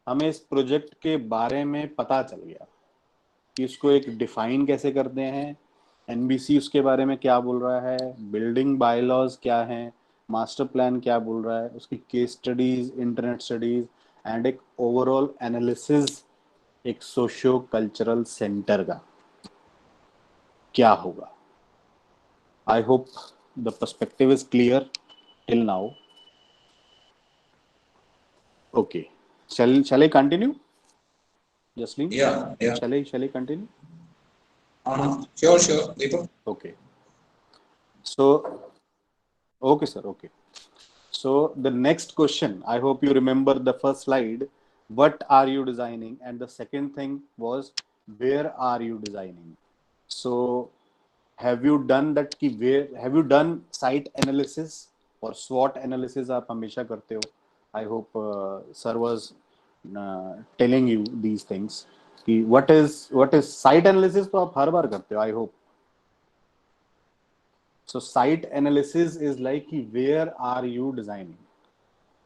[SPEAKER 2] हमें इस प्रोजेक्ट के बारे में पता चल गया कि इसको एक डिफाइन कैसे करते हैं, एनबीसी उसके बारे में क्या बोल रहा है, बिल्डिंग बायलॉज क्या है, मास्टर प्लान क्या बोल रहा है, उसकी case studies, internet studies and एक ओवरऑल एनालिसिस एक सोशियो कल्चरल सेंटर का क्या होगा। आई hope the perspective is clear till now. Okay, shall I continue, Jasleen?
[SPEAKER 4] Yeah.
[SPEAKER 2] Shall I continue?
[SPEAKER 4] Sure, Deepak.
[SPEAKER 2] Okay. So, okay, sir. Okay. So the next question, I hope you remember the first slide. What are you designing? And the second thing was, where are you designing? So, have you done that? कि where have you done site analysis or SWOT analysis? आप हमेशा करते हो. I hope sir was telling you these things. कि what is site analysis? तो आप हर बार करते हो. I hope. So site analysis is like where are you designing?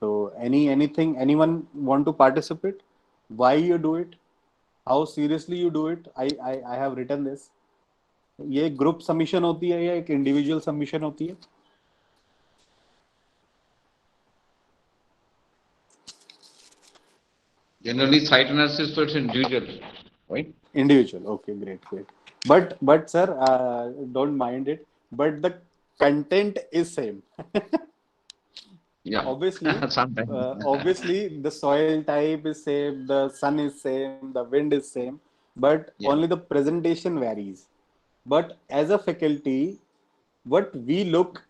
[SPEAKER 2] So anyone want to participate? Why you do it? How seriously you do it? I have written this. ये group submission होती है या एक individual submission होती है?
[SPEAKER 4] Generally, site analysis so it's individual, right?
[SPEAKER 2] Individual. Okay, great. But sir, don't mind it. But the content is same.
[SPEAKER 4] Yeah.
[SPEAKER 2] Obviously,
[SPEAKER 4] Sometimes.
[SPEAKER 2] obviously the soil type is same, the sun is same, the wind is same, but only the presentation varies. But as a faculty, what we look,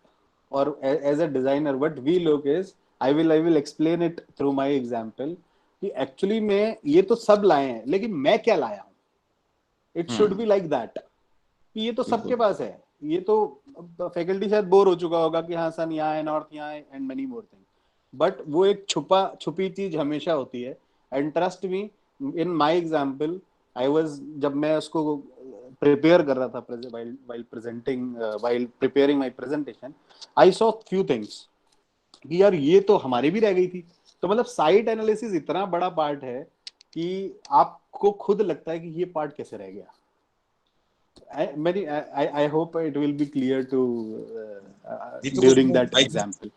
[SPEAKER 2] or as a designer, what we look is, I will explain it through my example. कि actually मैं ये तो सब लाए हैं, लेकिन मैं क्या लाया हूँ? It should be like that. कि ये तो सबके पास है, ये तो फैकल्टी शायद बोर हो चुका होगा कि हाँ सन यहाँ है, नॉर्थ यहाँ है, and many more thing, but वो एक छुपी चीज हमेशा होती है. And trust me, in my example, I was, जब मैं उसको प्रिपेयर कर रहा था while preparing my presentation, I saw few things कि यार ये तो हमारी भी रह गई थी. तो मतलब साइट एनालिसिस इतना बड़ा पार्ट है कि आपको खुद लगता है कि ये पार्ट कैसे रह गया. I hope it will be clear to during that example.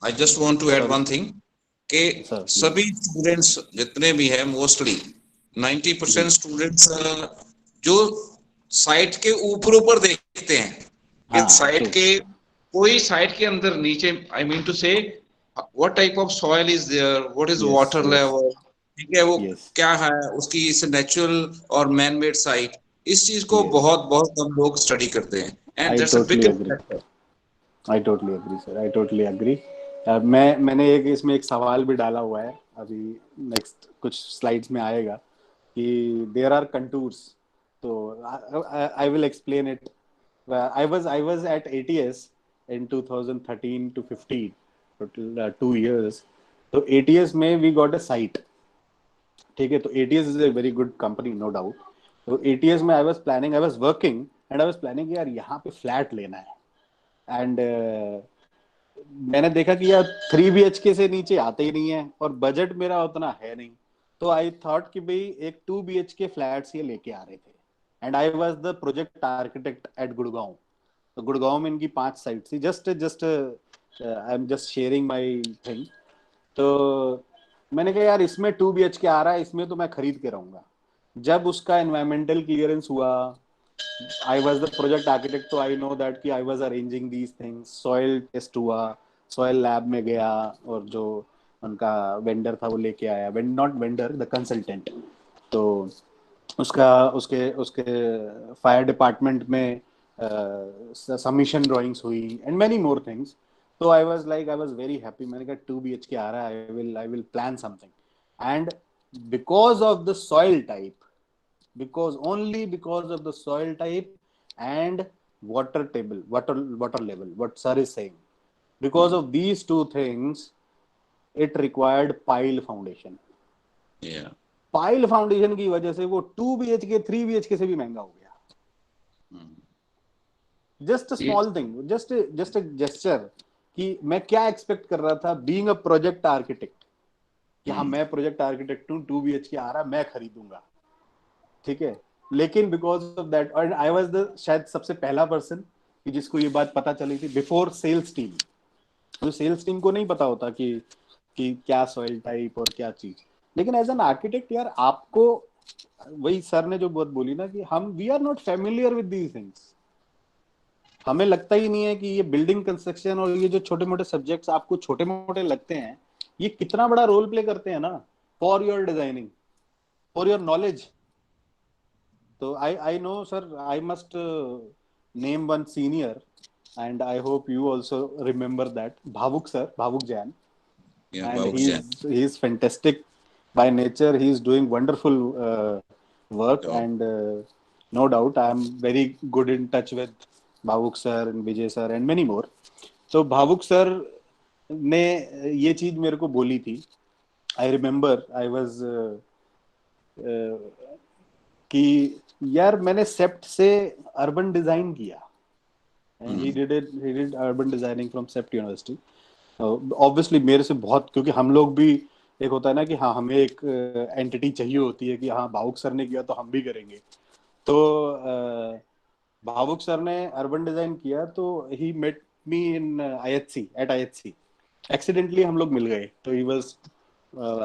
[SPEAKER 4] I just want to add one thing कि सभी स्टूडेंट्स जितने भी हैं, मोस्टली 90% स्टूडेंट्स जो साइट के ऊपर देखते हैं कि साइट के कोई साइट के अंदर नीचे, आई मीन टू से what type of soil is there, what is water level, ठीक है, वो क्या है, उसकी इस नेचुरल और मैन मेड साइट, इस चीज को
[SPEAKER 2] Yes.
[SPEAKER 4] बहुत बहुत कम लोग स्टडी करते हैं and
[SPEAKER 2] I
[SPEAKER 4] that's a
[SPEAKER 2] totally
[SPEAKER 4] big
[SPEAKER 2] agree. I totally agree, sir. I totally agree. मैंने एक इसमें एक सवाल भी डाला हुआ है, अभी नेक्स्ट कुछ स्लाइड्स में आएगा कि देयर आर कंटूर्स, तो I will explain it. I was at ATS in 2013 to 15, total 2 years. तो ATS में we got a site. ठीक है, तो ATS is a very good company, no doubt. तो ATS में I was working and I was planning कि यार यहाँ पे फ्लैट लेना है. एंड मैंने देखा कि यार 3 BHK से नीचे आते ही नहीं है और बजट मेरा उतना है नहीं, तो आई थॉट कि भाई एक 2 BHK फ्लैट्स ये लेके आ रहे थे. And I was the project architect at Gurgaon. तो गुड़गांव में इनकी 5 साइट थी. Just I am just sharing my thing. तो मैंने कहा यार इसमें 2 BHK आ रहा है, इसमें तो मैं खरीद के रहूंगा. जब उसका एनवायरमेंटल क्लियरेंस हुआ, I was the project architect, तो I know that कि I was arranging these things. Soil test हुआ, soil lab में गया और जो उनका vendor था वो लेके आया, not vendor, the consultant. तो उसका उसके उसके fire department में submission drawings हुई and many more things. तो I was very happy. मैंने कहा 2 BHK आ रहा है, I will plan something. And because of the soil type, because of the soil type and water level, what sir is saying, because of these two things, it required pile foundation.
[SPEAKER 4] Yeah.
[SPEAKER 2] Pile foundation की वजह से वो 2 BHK 3 BHK से भी महंगा हो गया. Just a small thing, just a gesture कि मैं क्या एक्सपेक्ट कर रहा था being a project architect कि हाँ मैं प्रोजेक्ट आर्किटेक्ट हूँ, 2 BHK आ रहा मैं खरीदूंगा. ठीक है, लेकिन बिकॉज ऑफ दैट, और आई वाज द शायद सबसे पहला पर्सन कि जिसको ये बात पता चली थी बिफोर सेल्स टीम. तो सेल्स टीम को नहीं पता होता कि क्या सॉइल टाइप और क्या चीज. लेकिन एज एन आर्किटेक्ट यार आपको, वही सर ने जो बात बोली ना कि हम we are not familiar with these things. हमें लगता ही नहीं है कि ये बिल्डिंग कंस्ट्रक्शन और ये जो छोटे मोटे सब्जेक्ट्स आपको छोटे मोटे लगते हैं, ये कितना बड़ा रोल प्ले करते हैं ना for your designing, for your knowledge. So I know, sir, I must name one senior, and I hope you also remember that, Bhavuk sir, Bhavuk Jain.
[SPEAKER 4] Yeah,
[SPEAKER 2] And
[SPEAKER 4] Bhavuk Jain.
[SPEAKER 2] he's fantastic by nature. He's doing wonderful work,
[SPEAKER 4] Yeah.
[SPEAKER 2] and no doubt I am very good in touch with Bhavuk sir and Vijay sir and many more. So Bhavuk sir ने ये चीज मेरे को बोली थी. I remember I was कि यार मैंने सेप्ट से अर्बन डिजाइन किया. he did urban designing from CEPT university. Obviously मेरे से बहुत, क्योंकि हम लोग भी एक होता है ना कि हाँ हमें एक एंटिटी चाहिए होती है कि हाँ भावुक सर ने किया तो हम भी करेंगे. तो भावुक सर ने अर्बन डिजाइन किया, तो he met me in IHC at IHC. Accidentally हम लोग मिल गए. तो ही वाज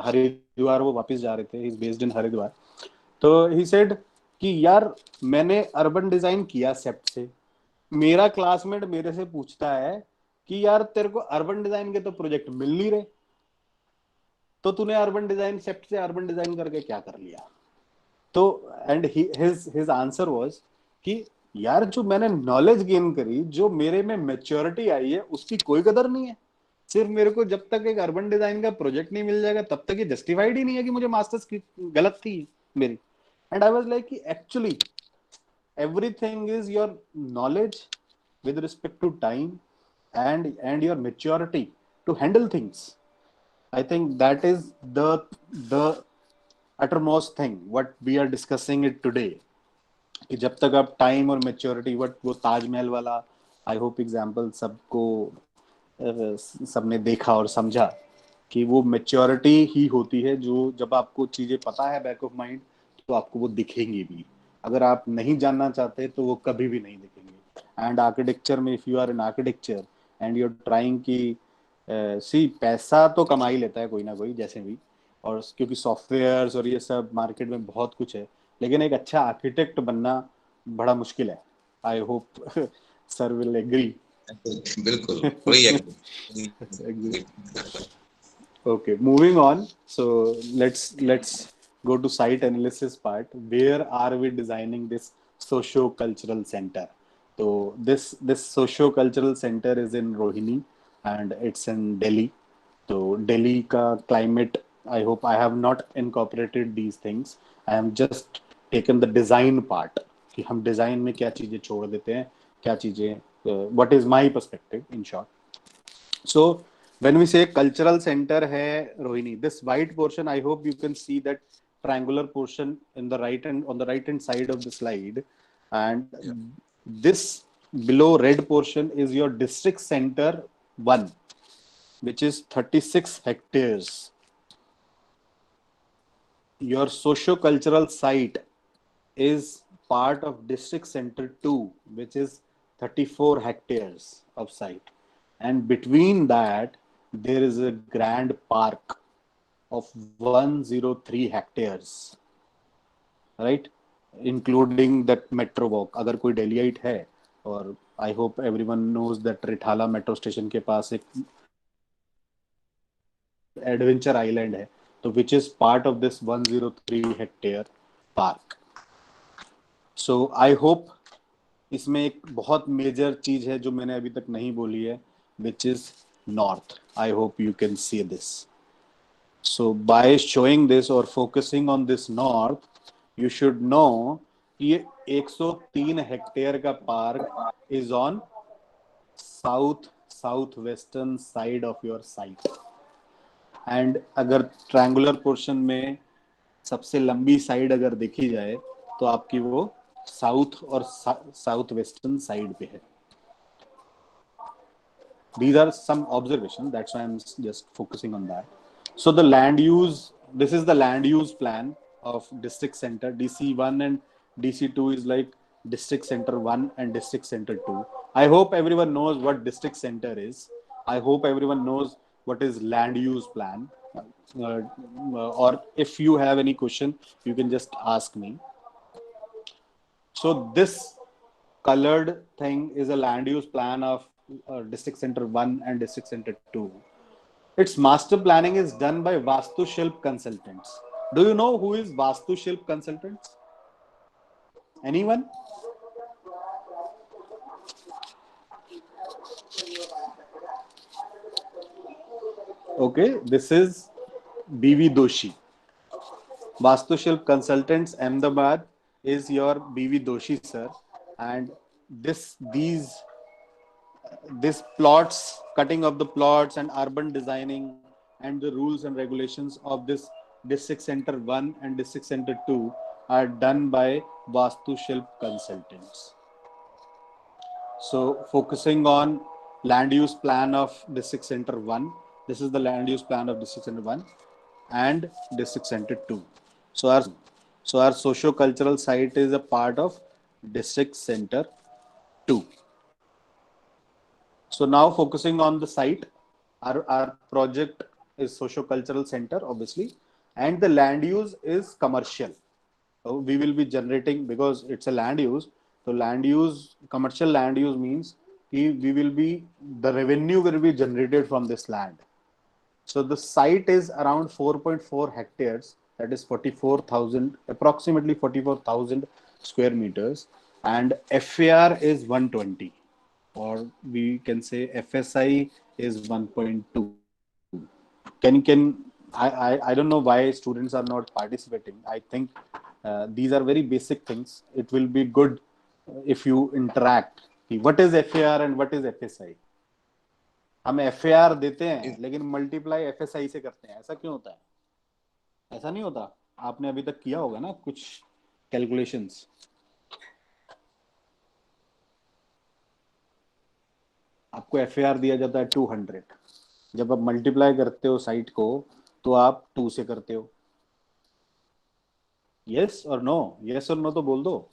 [SPEAKER 2] हरिद्वार, वो वापस जा रहे थे, he is based in Haridwar. तो ही सेड कि यार मैंने अर्बन डिजाइन किया सेप्ट से, मेरा क्लासमेट मेरे से पूछता है कि यार तेरे को अर्बन डिजाइन के तो प्रोजेक्ट मिल नहीं रहे, तो तूने अर्बन डिजाइन सेप्ट से अर्बन डिजाइन करके क्या कर लिया. तो एंड हिज आंसर वाज कि यार जो मैंने नॉलेज गेन करी, जो मेरे में मैच्योरिटी आई है, उसकी कोई कदर नहीं है. सिर्फ मेरे को जब तक एक अर्बन डिजाइन का प्रोजेक्ट नहीं मिल जाएगा तब तक ये जस्टिफाइड ही नहीं है कि मुझे मास्टर्स की गलत थी मेरी. And I was like, actually, everything is your knowledge with respect to time and your maturity to handle things. I think that is the uttermost thing what we are discussing it today. कि जब तक आप time और maturity, वो ताजमहल वाला I hope example सबने देखा और समझा कि वो मेच्योरिटी ही होती है जो, जब आपको चीजें पता है बैक ऑफ माइंड तो आपको वो दिखेंगी भी. अगर आप नहीं जानना चाहते तो वो कभी भी नहीं दिखेंगे. एंड आर्किटेक्चर में, if you are in architecture and you are trying की सी, पैसा तो कमा ही लेता है कोई ना कोई जैसे भी, और क्योंकि सॉफ्टवेयर्स और ये सब मार्केट में बहुत कुछ है, लेकिन एक अच्छा आर्किटेक्ट बनना बड़ा मुश्किल है. I hope sir will agree.
[SPEAKER 4] बिल्कुल.
[SPEAKER 2] Okay, moving on. So let's go to site analysis part. Where are we designing this socio-cultural center. So this socio-cultural center is in Rohini and it's in Delhi. So Delhi ka climate, I hope I have not incorporated these things. I am just taken the design part. कि हम design में क्या चीजें छोड़ देते हैं, क्या चीजें, what is my perspective in short. So when we say cultural center hai Rohini, this white portion, I hope you can see that triangular portion in the right and on the right hand side of the slide, and this below red portion is your district center 1, which is 36 hectares. Your socio-cultural site is part of district center 2, which is 34 hectares of site. And between that, there is a grand park of 103 hectares, right? Including that metro walk. अगर कोई Delhiite है, और I hope everyone knows that Rithala metro station के पास एक adventure island है, तो which is part of this 103 hectare park. So I hope इसमें एक बहुत मेजर चीज है जो मैंने अभी तक नहीं बोली है, which is north. I hope you can see this. So by showing this or focusing on this north, you should know कि 103 हेक्टेयर का park is on southwestern side of your site. And अगर triangular portion में सबसे लंबी side अगर देखी जाए तो आपकी वो साउथ और साउथ वेस्टर्न साइड पे है. These are some observations, that's why I'm just focusing on that. So the land use, this is the land use plan of district center. DC1 and DC2 is like district center 1 and district center 2. I hope everyone knows what district center is. I hope everyone knows what is land use plan. Or if you have any question, you can just ask me. So this colored thing is a land use plan of district center 1 and district center 2. Its master planning is done by Vastu Shilp consultants. Do you know who is Vastu Shilp consultants? Anyone? Okay, this is BV Doshi. Vastu Shilp Consultants Ahmedabad is your BV Doshi sir, and this plots, cutting of the plots and urban designing and the rules and regulations of this district center 1 and district center 2 are done by Vastu Shilp consultants. So focusing on land use plan of district center 1, this is the land use plan of district center 1 and district center 2. So our socio-cultural site is a part of district center 2. So now focusing on the site, our project is socio-cultural center, obviously, and the land use is commercial. So we will be generating, because it's a land use. So land use, commercial land use means the revenue will be generated from this land. So the site is around 4.4 hectares, that is approximately 44,000 square meters, and FAR is 120. Or we can say FSI is 1.2. I don't know why students are not participating. I think these are very basic things. It will be good if you interact. What is FAR and what is FSI? हम FAR देते हैं लेकिन multiply FSI से करते हैं. ऐसा क्यों होता है? ऐसा नहीं होता. आपने अभी तक किया होगा ना कुछ कैलकुलेशंस. आपको FAR दिया जाता है 200. जब आप मल्टीप्लाई करते हो साइट को तो आप 2 से करते हो. यस और नो? यस और नो तो बोल दो.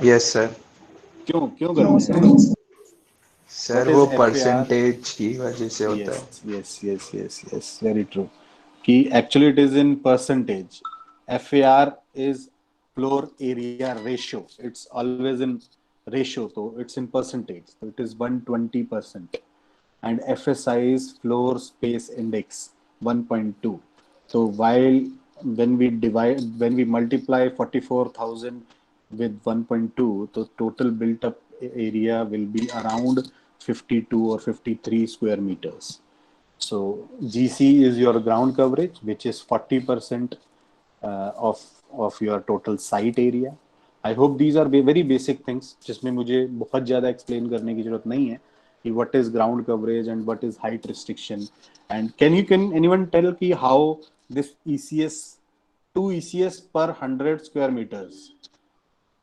[SPEAKER 7] Yes sir.
[SPEAKER 2] क्यों करते हैं
[SPEAKER 7] सर? वो परसेंटेज की वजह से होता है.
[SPEAKER 2] Yes very true. कि actually it is in percentage. FAR is floor area ratio. It's always in ratio, so it's in percentage, so it is 120%, and FSI is floor space index 1.2. So while when we multiply 44,000 with 1.2, the total built up area will be around 52 or 53 square meters. So GC is your ground coverage, which is 40% of your total site area. I hope these are very basic things, जिसमें मुझे बहुत ज़्यादा explain करने की ज़रूरत नहीं है कि what is ground coverage and what is height restriction. And can anyone tell कि how this ECS 2 ECS per 100 square meters,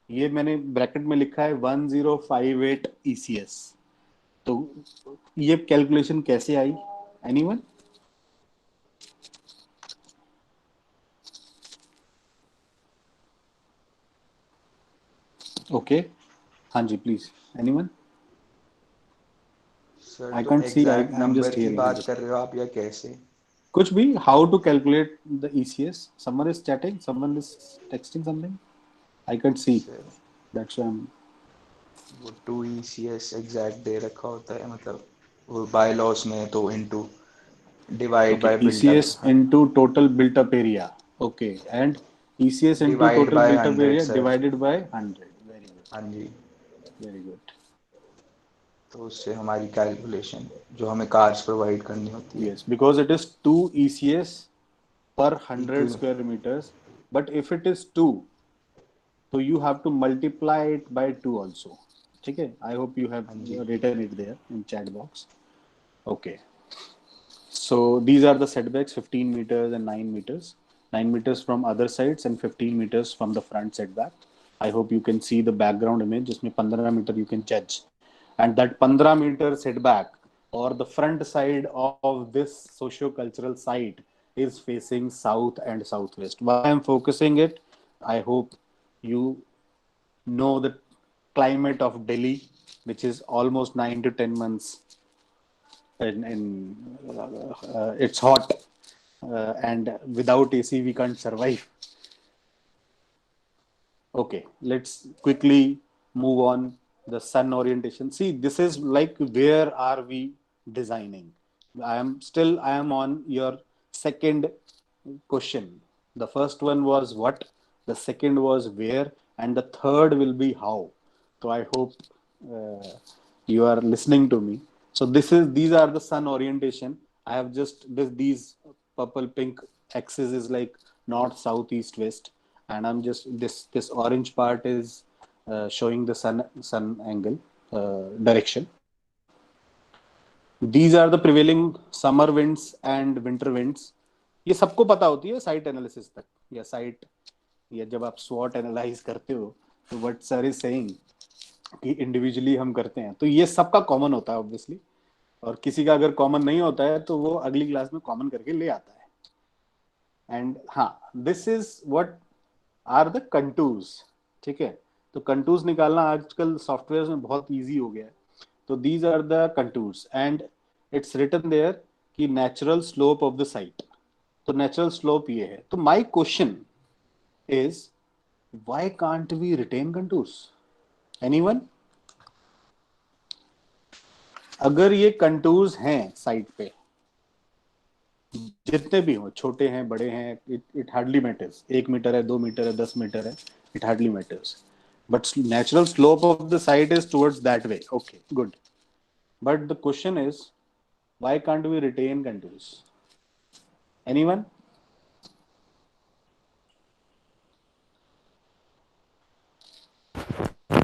[SPEAKER 2] ये मैंने ब्रैकेट में लिखा है 1058 ECS, तो ये कैलकुलेशन कैसे आई? Anyone? Okay. हाँ जी, please. Anyone?
[SPEAKER 7] सर
[SPEAKER 2] I
[SPEAKER 7] तो
[SPEAKER 2] can't see.
[SPEAKER 7] Exact
[SPEAKER 2] I'm just
[SPEAKER 7] number की
[SPEAKER 2] hearing.
[SPEAKER 7] बात कर रहे हो आप या कैसे?
[SPEAKER 2] कुछ भी. How to calculate the ECS? Someone is chatting. Someone is texting something. I can't see.
[SPEAKER 7] Sir
[SPEAKER 2] That's why I'm.
[SPEAKER 7] वो 2 ECS एग्जैक्ट दे रखा होता है, मतलब वो बाय लॉस में, तो into divide
[SPEAKER 2] Okay.
[SPEAKER 7] By built
[SPEAKER 2] ECS
[SPEAKER 7] up,
[SPEAKER 2] into total built up area. Okay. And ECS into
[SPEAKER 7] divide
[SPEAKER 2] total
[SPEAKER 7] by
[SPEAKER 2] built up
[SPEAKER 7] 100
[SPEAKER 2] area
[SPEAKER 7] sir.
[SPEAKER 2] divided by 100. Very good.
[SPEAKER 7] हाँ जी.
[SPEAKER 2] Very good.
[SPEAKER 7] तो उससे हमारी calculation जो हमें cars provide करनी होती है.
[SPEAKER 2] Yes, because it is 2 ECS per 100
[SPEAKER 7] Equal.
[SPEAKER 2] square meters. But if it is 2, so you have to multiply it by 2 also. Okay, I hope you have
[SPEAKER 7] हाँ जी.
[SPEAKER 2] written it there in chat box. Okay, so these are the setbacks: 15 meters and 9 meters. 9 meters from other sides and 15 meters from the front setback. I hope you can see the background image. जिसमें 15 meter you can judge, and that 15 meter setback or the front side of this socio-cultural site is facing south and southwest. Why I'm focusing it? I hope you know the climate of Delhi, which is almost 9 to 10 months it's hot, and without AC we can't survive. Okay, let's quickly move on. The sun orientation. See, this is like, where are we designing? I am on your second question. The first one was what, the second was where, and the third will be how. So I hope you are listening to me. So these are the sun orientation. I have just these purple pink axis is like north, south, east, west, and I'm just this orange part is showing the sun angle direction. These are the prevailing summer winds and winter winds. ये सबको पता होती है site analysis तक, या site, या जब आप स्वॉट एनालाइज करते हो तो व्हाट सर इज सेइंग कि इंडिविजुअली हम करते हैं, तो ये सबका कॉमन होता है ऑब्वियसली, और किसी का अगर कॉमन नहीं होता है तो वो अगली क्लास में कॉमन करके ले आता है. एंड हाँ, this is what are the contours. ठीक है, तो कंटूर्स निकालना आजकल सॉफ्टवेयर में बहुत ईजी हो गया है. तो these are the contours and it's written there कि natural slope of the site. तो नेचुरल स्लोप ये है. तो my question is, why can't we retain contours? Anyone? अगर ये कंटूर्स हैं साइट पे, जितने भी हो, छोटे हैं बड़े हैं, इट हार्डली मैटर्स. 1 मीटर है, 2 मीटर है, 10 मीटर है, it hardly matters. But natural slope of the site is towards that way. Okay, good. But the question is, why can't we retain contours? Anyone?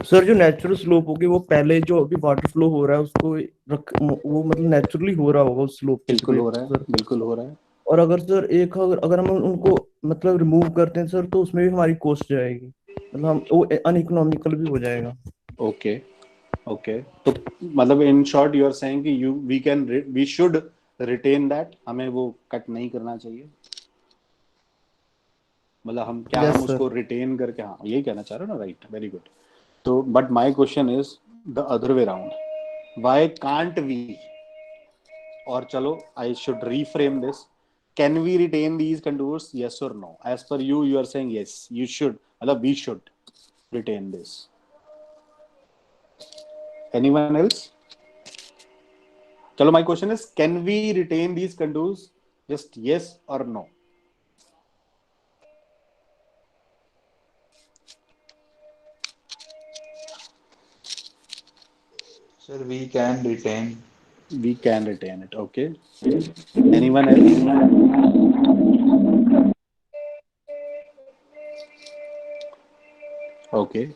[SPEAKER 8] Sir जो natural slope होगी वो पहले जो अभी water flow हो रहा है उसको वो मतलब नेचुरली हो रहा होगा उस स्लोप
[SPEAKER 2] बिल्कुल हो रहा है, बिल्कुल हो रहा है.
[SPEAKER 8] और अगर सर अगर हम उनको मतलब रिमूव करते हैं सर, तो उसमें भी हमारी कॉस्ट जाएगी, मतलब हम वो अनइकोनॉमिकल भी हो जाएगा.
[SPEAKER 2] ओके ओके, तो मतलब in short you are saying कि वी शुड रिटेन दैट, हमें वो कट नहीं करना चाहिए. मतलब हम क्या, हम उसको रिटेन करके, हाँ यही कहना चाह रहे हो ना, राइट? Very good. तो but my question is the other way round, why can't we, और चलो I should reframe this, can we retain these contours, yes और no? As per you are saying yes, you should, मतलब we should retain this. Anyone else? चलो, my question is, can we retain these contours? Just yes or no?
[SPEAKER 7] Sir, we can retain.
[SPEAKER 2] We can retain it. Okay. Anyone else? Okay.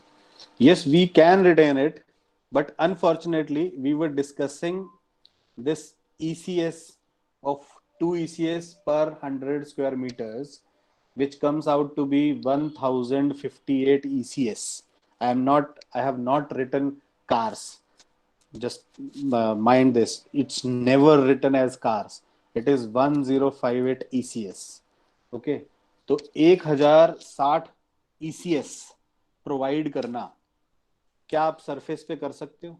[SPEAKER 2] Yes, we can retain it, but unfortunately, we were discussing this ECS of 2 ECS per 100 square meters, which comes out to be 1058 ECS. I have not written cars. Just mind this. It's never written as cars. It is 1058 ECS. Okay. तो 1060 ECS provide करना क्या आप surface पे कर सकते हो?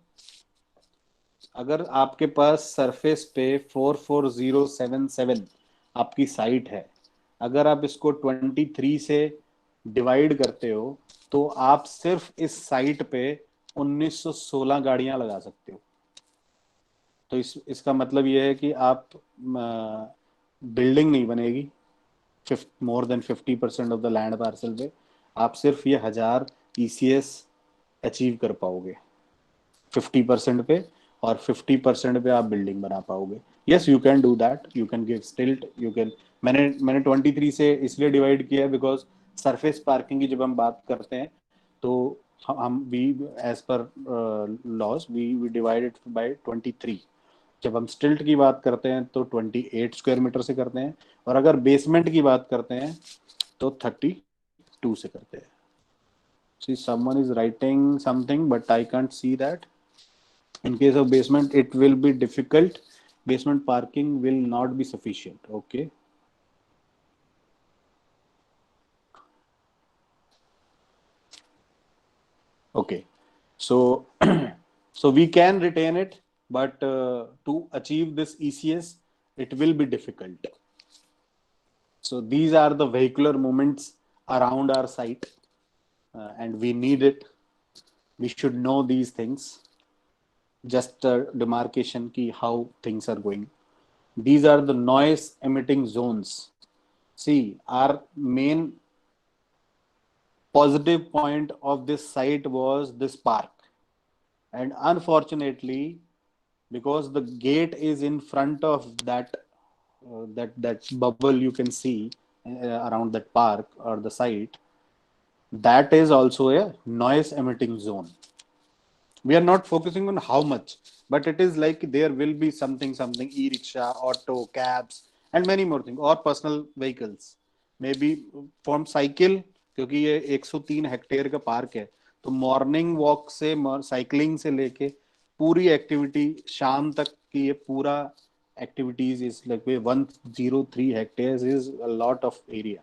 [SPEAKER 2] अगर आपके पास सरफेस पे 44077 आपकी साइट है, अगर आप इसको 23 से डिवाइड करते हो तो आप सिर्फ इस साइट पे 1916 गाड़ियां लगा सकते हो। तो इसका मतलब यह है कि आप बिल्डिंग नहीं बनेगी more than 50% of the land parcel पे, आप सिर्फ ये 1000 ECS अचीव कर पाओगे 50% पे, और 50% पे आप बिल्डिंग बना पाओगे। Yes, you can do that, you can give स्टिल्ट, यू कैन। मैंने 23 से इसलिए डिवाइड किया बिकॉज सरफेस पार्किंग की जब हम बात करते हैं तो हम we as per laws we divide it by 23। जब हम स्टिल्ट की बात करते हैं तो 28 स्क्वायर मीटर से करते हैं, और अगर बेसमेंट की बात करते हैं तो 32 से करते हैं। See, someone is writing something, but I can't see that. In case of basement, it will be difficult. Basement parking will not be sufficient. Okay. Okay. So, so we can retain it, but to achieve this ECS, it will be difficult. So these are the vehicular movements around our site, and we need it. We should know these things. Just demarcation key how things are going. These are the noise emitting zones. See, our main positive point of this site was this park, and unfortunately, because the gate is in front of that that bubble you can see around that park or the site, that is also a noise emitting zone. We are not focusing on how much, but it is like there will be something e-rickshaw, auto, cabs, and many more things, or personal vehicles, maybe from cycle, क्योंकि ये 103 hectare का park है, तो morning walk से cycling से लेके पूरी activity शाम तक की ये पूरा activities is like 103 hectares is a lot of area.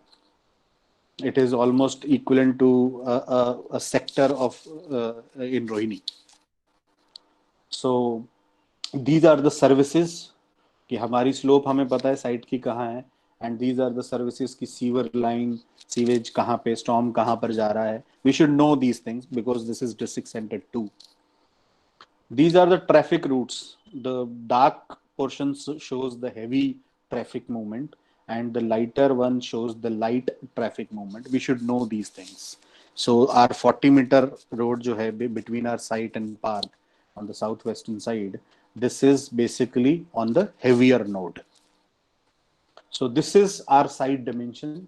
[SPEAKER 2] It is almost equivalent to a sector of in Rohini. So these are the services कि हमारी स्लोप हमें पता है साइट की कहाँ है, and these are the services की sewer line, sewage कहाँ पे, स्टॉर्म कहाँ पर जा रहा है. We should know these things because this is district center too. These are the traffic routes. The dark portion shows the heavy traffic movement and the lighter one shows the light traffic movement. We should know these things. So our 40-meter road जो है between our site and park on the southwestern side, this is basically on the heavier node. So this is our site dimension.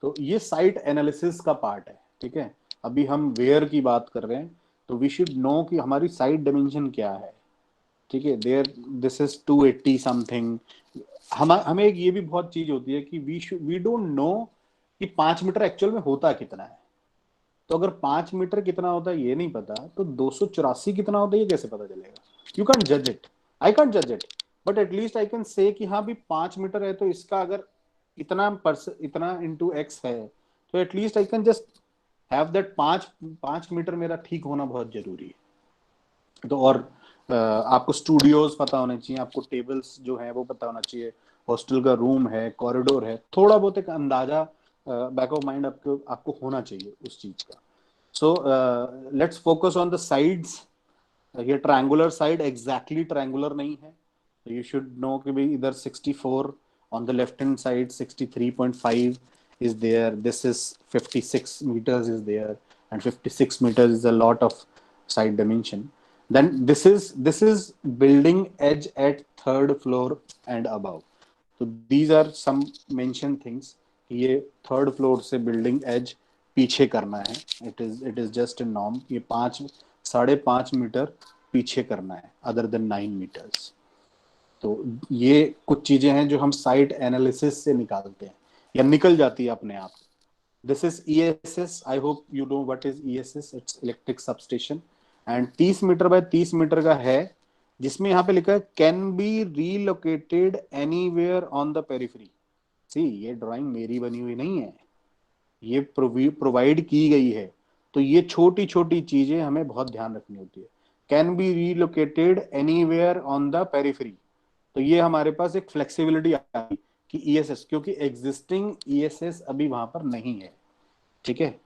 [SPEAKER 2] तो ये site analysis का part है, ठीक है. अभी हम where की बात कर रहे हैं, तो we should know कि हमारी site dimension क्या है, ठीक है. There this is 280 something. हमें एक ये भी बहुत चीज होती है कि we don't know कि 5 मीटर एक्चुअल में होता कितना है. तो अगर 5 मीटर कितना होता है ये नहीं पता, तो 284 कितना होता है ये कैसे पता चलेगा? You can't judge it. I can't judge it. But at least I can say कि हाँ भी 5 मीटर है तो इसका अगर इतना into x है, तो at least I can just have that 5 metre मेरा ठीक होना बहुत जरूरी है. तो और आपको स्टूडियोज पता होने चाहिए, आपको टेबल्स जो है वो पता होना चाहिए, हॉस्टल का रूम है, कॉरिडोर है, थोड़ा बहुत एक अंदाजा बैक ऑफ माइंड आपको होना चाहिए उस चीज का. So let's focus on the sides. ये ट्रायंगुलर साइड एग्जैक्टली ट्रायंगुलर नहीं है, तो यू शुड नो कि भाई इधर 64 on the left hand side, 63.5 is there, this is 56 meters is there, and 56 meters is a lot of side dimension. Then this is building edge at third floor and above. So these are some mentioned things. ये third floor से building as पीछे करना है. It is just a norm. ये 5.5 metre पीछे करना है, other than 9 metres. तो ये कुछ चीजें हैं जो हम साइट एनालिसिस से निकालते हैं या निकल जाती है अपने आप. This is ESS. I hope you know what is ESS. It's electric substation. And 30 metre by 30 metre का है, जिसमें यहाँ पे लिखा है can be relocated anywhere on the periphery. See, ये ड्राइंग मेरी बनी हुई नहीं है, ये प्रोवाइड की गई है. तो ये छोटी छोटी चीजें हमें बहुत ध्यान रखनी होती है. Can be relocated anywhere on the periphery. तो ये हमारे पास एक फ्लेक्सिबिलिटी आई कि ESS, क्योंकि एग्जिस्टिंग ESS अभी वहां पर नहीं है. ठीक है.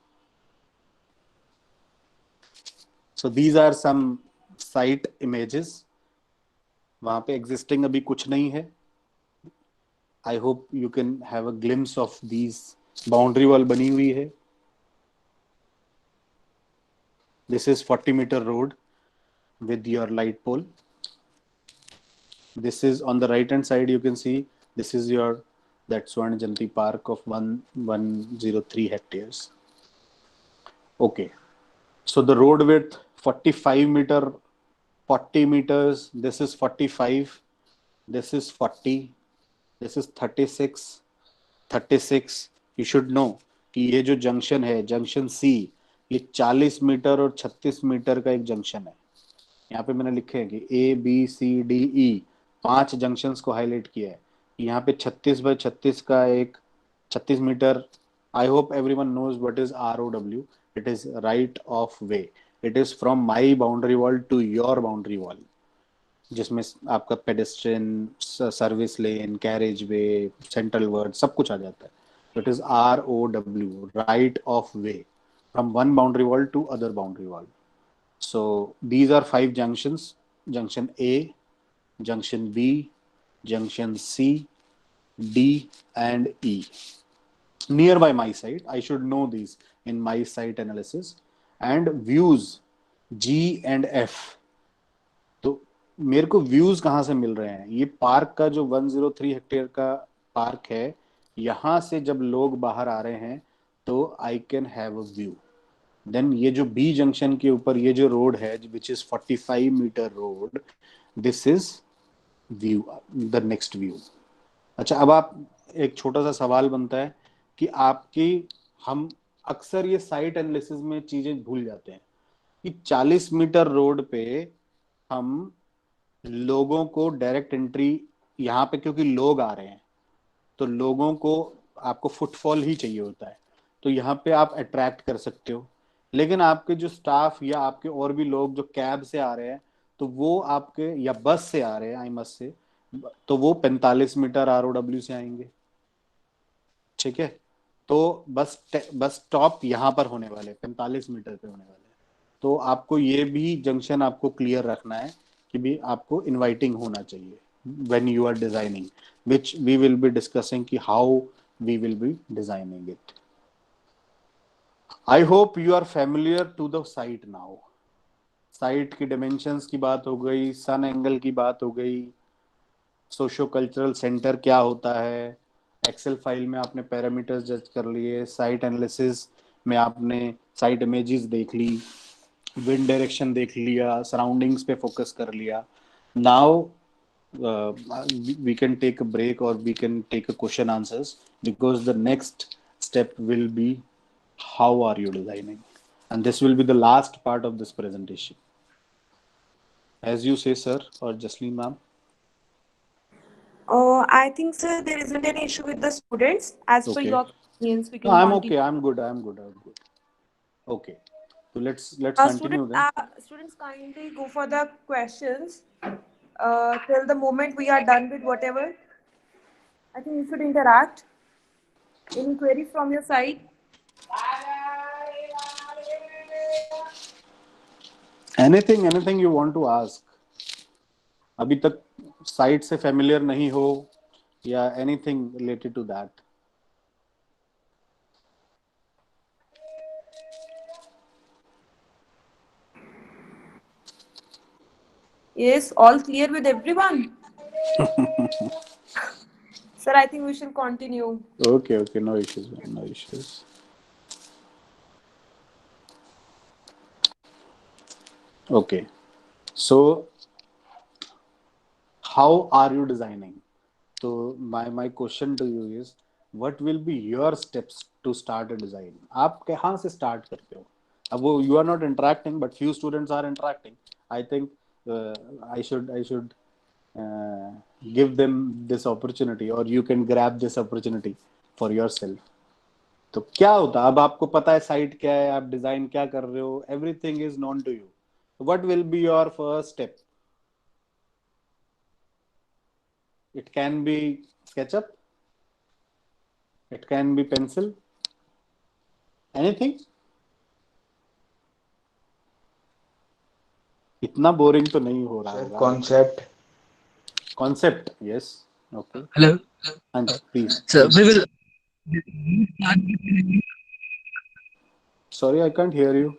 [SPEAKER 2] So these are some site images. वहां पे एग्जिस्टिंग अभी कुछ नहीं है. I hope you can have a glimpse of these. Boundary wall बनी हुई है. This is 40-meter road with your light pole. This is on the right hand side. You can see this is your that Swarn Jayanti Park of 1103 hectares. Okay, so the road width 45 meter, 40 meters. This is 45. This is 40. This is 36. 36. You should know कि ये जो junction है, junction C, ये 40 metre और 36 metre का एक junction है. यहाँ पे मैंने लिखे हैं कि ABCDE 5 जंक्शंस को हाईलाइट किया है. यहाँ पे 36 बाय 36 का एक 36 meter. I hope everyone knows what is ROW. It is right of way. It is from my boundary wall to your boundary wall, जिसमें आपका pedestrian, service lane, carriage way, central verge सब कुछ आ जाता है. It is ROW, right of way, from one boundary wall to other boundary wall. So these are 5 junctions: junction A, junction B, junction C, D, and E. Nearby my site, I should know these in my site analysis. And views G and F. तो मेरे को views कहाँ से मिल रहे हैं? ये park का जो 103 हेक्टेयर का पार्क है, यहाँ से जब लोग बाहर आ रहे हैं तो I can have a view. Then ये जो B जंक्शन के ऊपर ये जो रोड है, which is 45 meter road, this is view, the next view. अच्छा, अब आप एक छोटा सा सवाल बनता है कि आपकी, हम अक्सर ये साइट एनालिसिस में चीजें भूल जाते हैं कि 40 मीटर रोड पे हम लोगों को डायरेक्ट एंट्री, यहाँ पे क्योंकि लोग आ रहे हैं तो लोगों को, आपको फुटफॉल ही चाहिए होता है, तो यहाँ पे आप अट्रैक्ट कर सकते हो. लेकिन आपके जो स्टाफ या आपके और भी लोग जो कैब से आ रहे हैं, तो वो आपके, या बस से आ रहे हैं, आई मस्ट से, तो वो 45 मीटर ROW से आएंगे. ठीक है. तो बस स्टॉप यहाँ पर होने वाले, 45 मीटर पे होने वाले. तो आपको ये भी जंक्शन आपको क्लियर रखना है कि भी आपको इनवाइटिंग होना चाहिए when you are designing, which we will be discussing कि how we will be designing it. I hope you are familiar to the site now. Site की dimensions की बात हो गई, सन एंगल की बात हो गई, सोशो कल्चरल सेंटर क्या होता है, एक्सेल फाइल में आपने पैरामीटर्स जज कर लिए, साइट एनालिसिस में आपने साइट इमेजेस देख ली, विंड डायरेक्शन देख लिया, सराउंडिंग्स पे फोकस कर लिया. Now we can take a break or we can take a question answers, because the next step will be how are you designing, and this will be the last part of this presentation. As you say, sir, or Jasleen ma'am.
[SPEAKER 6] I think, sir, there isn't any issue with the students. As per
[SPEAKER 2] Okay.
[SPEAKER 6] your convenience, we
[SPEAKER 2] No,
[SPEAKER 6] can
[SPEAKER 2] I'm
[SPEAKER 6] continue.
[SPEAKER 2] okay. I'm good. Okay. So let's continue then.
[SPEAKER 6] Students, kindly go for the questions till the moment we are done with whatever. I think you should interact. Any queries from your side?
[SPEAKER 2] Anything you want to ask. अभी तक site से familiar नहीं हो या anything related to that.
[SPEAKER 6] Yes, all clear with everyone. Sir, I think we should continue.
[SPEAKER 2] Okay, no issues, man, no issues. Okay, so how are you designing? So my question to you is, what will be your steps to start a design? आप कहाँ से start करते हो? अब वो you are not interacting, but few students are interacting. I think uh, I should uh, give them this opportunity, or you can grab this opportunity for yourself. तो क्या होता है अब आपको पता है साइट क्या है, आप डिजाइन क्या कर रहे हो, everything is known to you. What will be your first step? It can be SketchUp, it can be pencil, anything. इतना बोरिंग तो नहीं हो रहा
[SPEAKER 7] सर
[SPEAKER 2] होगा.
[SPEAKER 7] Concept
[SPEAKER 2] concept, yes. Okay,
[SPEAKER 9] Hello,
[SPEAKER 2] हाँ जी, please.
[SPEAKER 9] so we will.
[SPEAKER 2] Sorry, I can't hear you.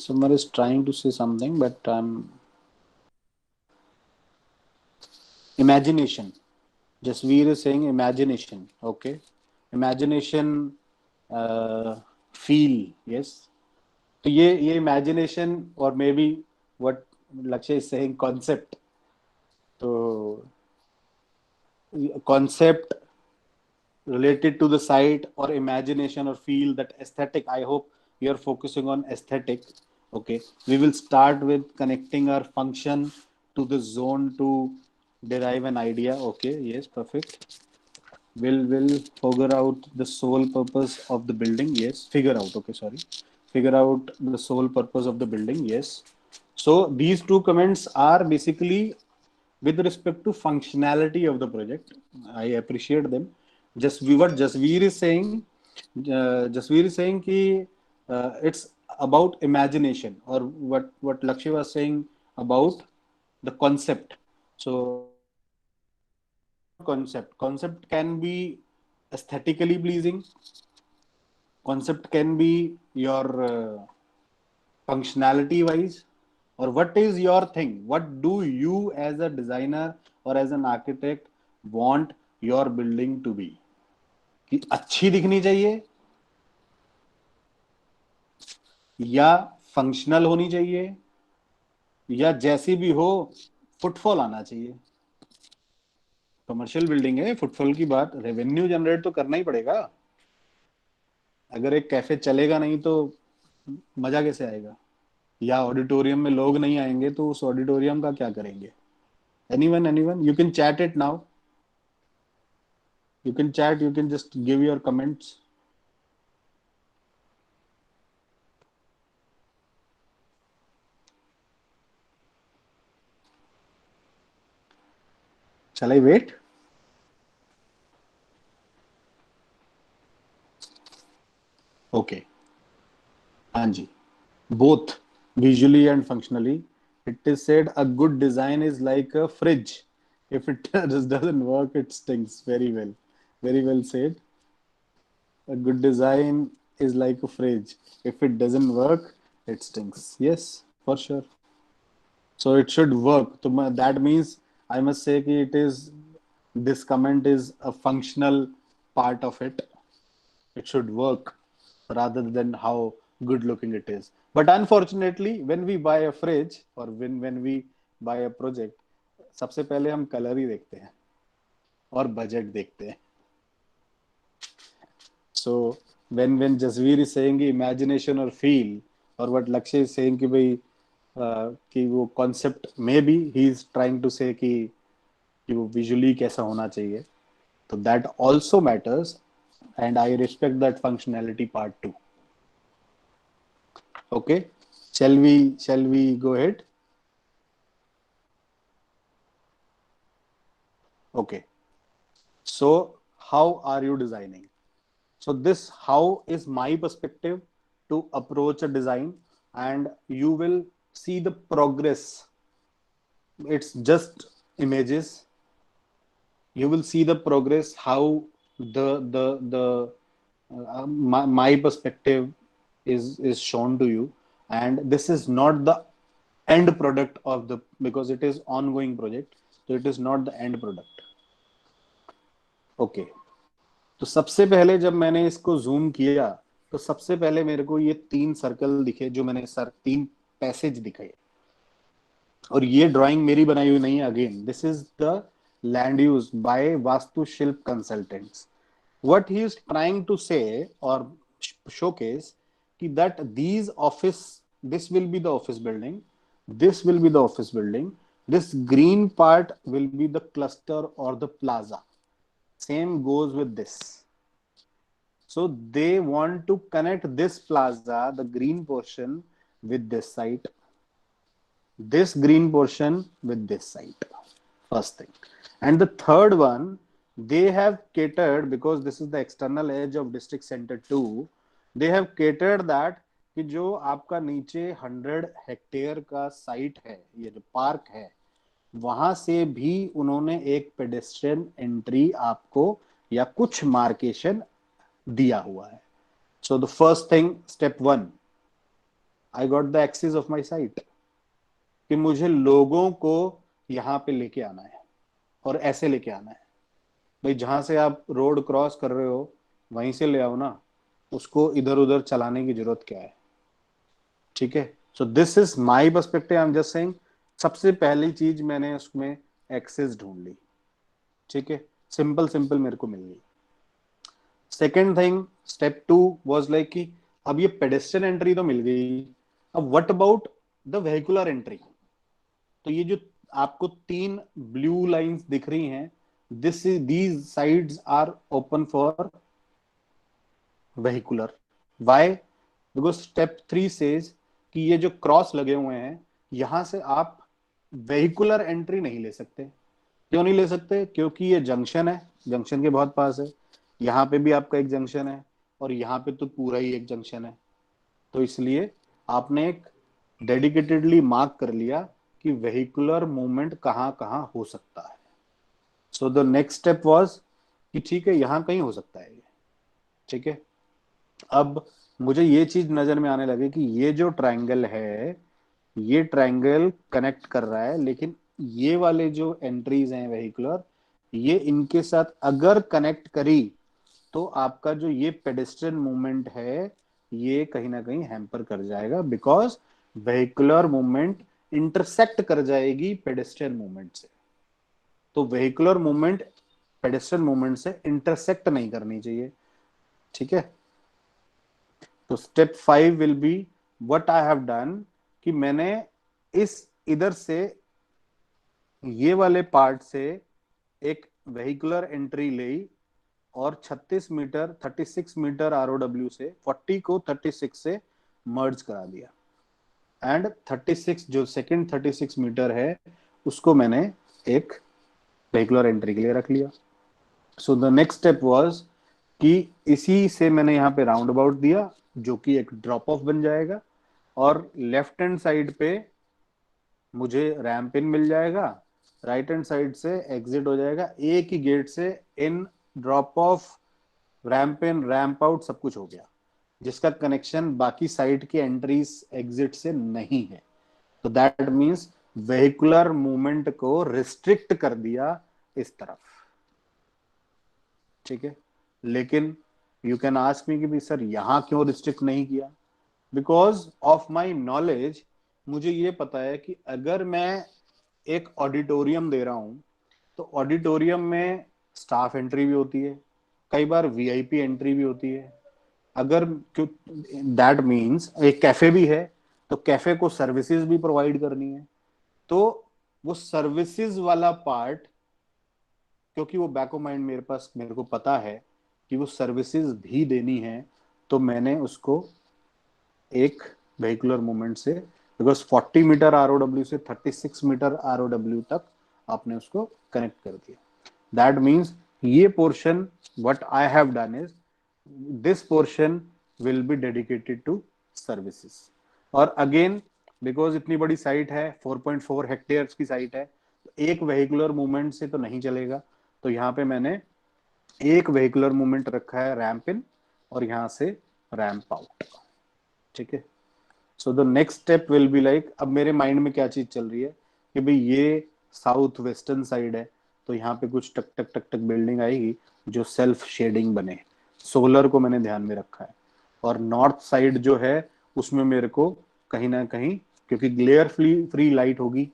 [SPEAKER 2] Someone is trying to say something, but imagination. Jasveer is saying imagination. Okay, imagination, feel. Yes. तो ये imagination, or maybe what Lakshay is saying, concept. तो concept related to the site, or imagination, or feel, that aesthetic. I hope you are focusing on aesthetic. Okay, we will start with connecting our function to the zone to derive an idea. Okay, yes, perfect. Will figure out the sole purpose of the building. Yes, figure out. Okay, sorry, figure out the sole purpose of the building. Yes. So these two comments are basically with respect to functionality of the project. I appreciate them. Just what Jasveer is saying, कि it's about imagination, or what Lakshya was saying about the concept. So concept can be aesthetically pleasing. Concept can be your functionality wise, or what is your thing? What do you as a designer or as an architect want your building to be? कि अच्छी दिखनी चाहिए, या functional होनी चाहिए, या जैसी भी हो फुटफॉल आना चाहिए. कमर्शियल बिल्डिंग है, फुटफॉल की बात, रेवेन्यू जनरेट तो करना ही पड़ेगा. अगर एक कैफे चलेगा नहीं तो मजा कैसे आएगा? या ऑडिटोरियम में लोग नहीं आएंगे तो उस ऑडिटोरियम का क्या करेंगे? anyone, you can chat it now. You can chat, you can just give your comments. Shall I wait? Okay. Anji. Both visually and functionally. It is said a good design is like a fridge. If it just doesn't work, it stinks. Very well. Very well said. A good design is like a fridge. If it doesn't work, it stinks. Yes, for sure. So it should work. So that means I must say that it is, this comment is a functional part of it. It should work rather than how good looking it is. But unfortunately, when we buy a fridge, or when we buy a project, सबसे पहले हम colour ही देखते हैं और budget देखते हैं. So when Jasveer is saying imagination or feel, or what Lakshya is saying कि भाई कि वो concept, maybe he is trying to say कि वो visually कैसा होना चाहिए, तो that also matters, and I respect that functionality part too. Okay, shall we go ahead? Okay, so how are you designing? So this how is my perspective to approach a design, and you will see the progress. It's just images. you will see the progress, how the my perspective is shown to you. And this is not the end product of the, because it is ongoing project, so it is not the end product. Okay तो सबसे पहले जब मैंने इसको zoom किया तो सबसे पहले मेरे को ये 3 सर्कल दिखे, जो मैंने 3 पैसेज दिखे, और ये ड्राइंग मेरी बनाई हुई नहीं है, again this is the land use by वास्तुशिल्प consultants. What he is trying to say or showcase कि that these office, this will be the office building, this will be the office building, this green part will be the cluster or the plaza. Same goes with this. So they want to connect this plaza, the green portion, with this site, this green portion with this site. First thing. And the third one, they have catered, because this is the external edge of district center 2, they have catered that कि जो आपका नीचे 100 hectare का site है, ये जो park है, वहां से भी उन्होंने एक पेडेस्ट्रियन एंट्री आपको या कुछ मार्केशन दिया हुआ है. So the first thing, step 1, I got the axis of my site, कि मुझे लोगों को यहाँ पे लेके आना है और ऐसे लेके आना है. भाई जहां से आप रोड क्रॉस कर रहे हो वहीं से ले आओ ना, उसको इधर उधर चलाने की जरूरत क्या है. ठीक है, so this is my perspective, I am just saying. सबसे पहली चीज मैंने उसमें एक्सेस ढूंढ ली. ठीक है, सिंपल मेरे को मिल गई. Second thing, step 2 was like कि अब ये पेडेस्ट्रियन एंट्री तो मिल गई, अब what about the vehicular entry. तो ये जो आपको 3 ब्लू लाइंस दिख रही हैं, these sides are open for vehicular. Why? Because step 3 says कि ये जो क्रॉस लगे हुए हैं, यहां से आप vehicular एंट्री नहीं ले सकते. क्यों नहीं ले सकते? क्योंकि ये जंक्शन है, जंक्शन के बहुत पास है, यहाँ पे भी आपका एक जंक्शन है और यहाँ पे तो पूरा ही एक जंक्शन है. तो इसलिए आपने एक डेडिकेटेडली मार्क कर लिया कि वेहिकुलर मूवमेंट कहाँ कहाँ हो सकता है. So the next step was कि ठीक है, यहां कहीं हो सकता है ये. ठीक है, अब मुझे ये चीज नजर में आने लगी कि ये जो ट्रायंगल है, ये ट्रायंगल कनेक्ट कर रहा है, लेकिन ये वाले जो एंट्रीज हैं वेहिकुलर, ये इनके साथ अगर कनेक्ट करी तो आपका जो ये पेडेस्ट्रियन मूवमेंट है ये कहीं ना कहीं हैम्पर कर जाएगा, बिकॉज वेहिकुलर मूवमेंट इंटरसेक्ट कर जाएगी पेडेस्ट्रियन मूवमेंट से. तो वेहिकुलर मूवमेंट पेडेस्ट्रियन मूवमेंट से इंटरसेक्ट नहीं करनी चाहिए. ठीक है, तो step 5 will be what I have done, कि मैंने इस इधर से ये वाले पार्ट से एक वेहिकुलर एंट्री ली और 36 मीटर आरओडब्ल्यू से 40 को 36 से मर्ज करा दिया. एंड 36 जो सेकंड 36 मीटर है उसको मैंने एक वेहिकुलर एंट्री के लिए रख लिया. So the next step was कि इसी से मैंने यहाँ पे राउंड अबाउट दिया, जो कि एक ड्रॉप ऑफ बन जाएगा, और लेफ्ट हैंड साइड पे मुझे रैंप इन मिल जाएगा, राइट हैंड साइड से एग्जिट हो जाएगा. एक ही गेट से in, drop off, ramp in, ramp out सब कुछ हो गया, जिसका कनेक्शन बाकी साइड के एंट्रीज एग्जिट से नहीं है. तो दैट मीन्स वेहिकुलर मूवमेंट को रिस्ट्रिक्ट कर दिया इस तरफ. ठीक है, लेकिन यू कैन आस्क मी कि भी सर यहां क्यों रिस्ट्रिक्ट नहीं किया. बिकॉज ऑफ माई नॉलेज, मुझे ये पता है कि अगर मैं एक ऑडिटोरियम दे रहा हूं तो ऑडिटोरियम में स्टाफ एंट्री भी होती है, कई बार वीआईपी एंट्री भी होती है. अगर दैट मीन्स एक कैफे भी है तो कैफे को सर्विसेज भी प्रोवाइड करनी है. तो वो सर्विसेज वाला पार्ट, क्योंकि वो बैक ऑफ माइंड मेरे पास, मेरे को पता है कि वो सर्विसेज भी देनी है, तो मैंने उसको एक वेहिकुलर मूवमेंट से, बिकॉज 40 मीटर आरओडब्ल्यू से 36 मीटर आरओडब्ल्यू तक आपने उसको कनेक्ट कर दिया. दैट मीन्स ये portion, what I have done is, this portion will be dedicated to services. और अगेन बिकॉज इतनी बड़ी साइट है, 4.4 हेक्टेयर्स की साइट है, तो एक वेहिकुलर मूवमेंट से तो नहीं चलेगा. तो यहाँ पे मैंने एक vehicular movement रखा है रैंप इन और यहाँ से रैंप आउट, ठीक है। So the next step will be like, अब मेरे माइंड में क्या चीज चल रही है कि भाई ये साउथ वेस्टर्न साइड है, तो यहाँ पे कुछ टक टक टक टक बिल्डिंग आएगी जो सेल्फ शेडिंग बने, सोलर को मैंने ध्यान में रखा है। और नॉर्थ साइड जो है उसमें मेरे को कहीं ना कहीं, क्योंकि ग्लेयर फ्री लाइट होगी,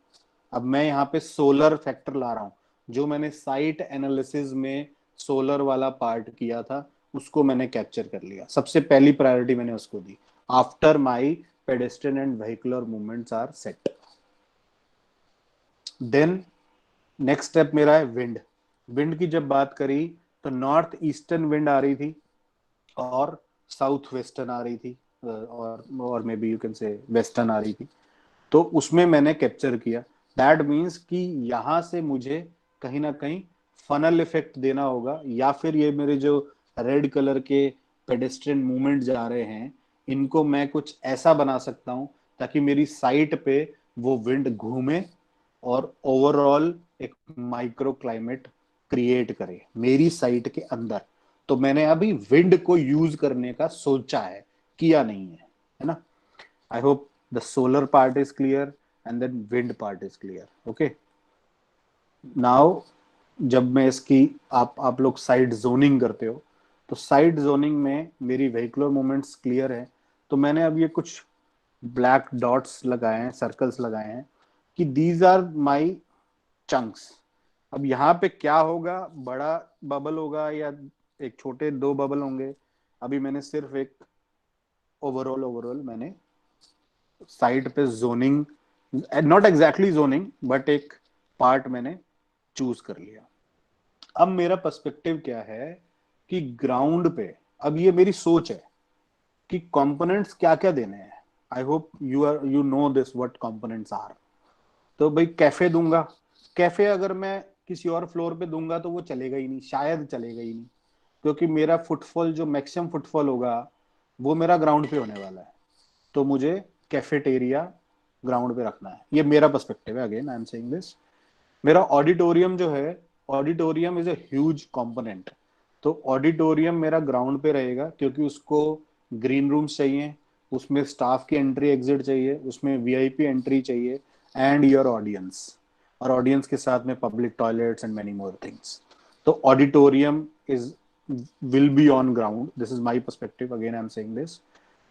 [SPEAKER 2] अब मैं यहाँ पे सोलर फैक्टर ला रहा हूँ। जो मैंने साइट एनालिसिस में सोलर वाला पार्ट किया था उसको मैंने कैप्चर कर लिया, सबसे पहली प्रायोरिटी मैंने उसको दी। After my pedestrian and vehicular movements are set, then next step मेरा है विंड। विंड की जब बात करी तो नॉर्थ ईस्टर्न विंड आ रही थी और साउथ वेस्टर्न आ रही थी, और maybe you can say western आ रही थी, तो उसमें मैंने कैप्चर किया। दैट मीन्स कि यहां से मुझे कहीं ना कहीं फनल इफेक्ट देना होगा, या फिर ये मेरे जो रेड कलर के पेडेस्ट्रियन मूवमेंट जा रहे हैं इनको मैं कुछ ऐसा बना सकता हूं ताकि मेरी साइट पे वो विंड घूमे और ओवरऑल एक माइक्रो क्लाइमेट क्रिएट करे मेरी साइट के अंदर। तो मैंने अभी विंड को यूज करने का सोचा है, किया नहीं है ना। I hope the solar part is clear and then wind part is clear. Okay, now जब मैं इसकी आप लोग साइड जोनिंग करते हो तो साइड जोनिंग में मेरी वेहिकुलर मूवमेंट्स क्लियर है, तो मैंने अब ये कुछ ब्लैक डॉट्स लगाए हैं, सर्कल्स लगाए हैं कि दीज आर माय चंक्स। अब यहाँ पे क्या होगा, बड़ा बबल होगा या एक छोटे दो बबल होंगे, अभी मैंने सिर्फ एक ओवरऑल मैंने साइड पे zoning, not exactly zoning but एक पार्ट मैंने चूज कर लिया। अब मेरा पर्सपेक्टिव क्या है कि ग्राउंड पे अब ये मेरी सोच है कि कंपोनेंट्स क्या क्या देने हैं। I hope you know this what components are. तो भाई कैफे दूंगा, कैफे अगर मैं किसी और फ्लोर पे दूंगा तो वो चलेगा ही नहीं, शायद चलेगा ही नहीं, क्योंकि मेरा फुटफॉल जो मैक्सिमम फुटफॉल होगा वो मेरा ग्राउंड पे होने वाला है। तो मुझे कैफेटेरिया ग्राउंड पे रखना है, ये मेरा पर्सपेक्टिव है। Again I am saying this, मेरा ऑडिटोरियम जो है, auditorium is a huge component, तो ऑडिटोरियम मेरा ग्राउंड पे रहेगा क्योंकि उसको ग्रीन रूम्स चाहिए, उसमें स्टाफ की एंट्री एग्जिट चाहिए, उसमें वीआईपी एंट्री चाहिए एंड योर ऑडियंस, और ऑडियंस के साथ में public toilets and many more things. तो auditorium is will be on ground, this is my perspective, again I am saying this.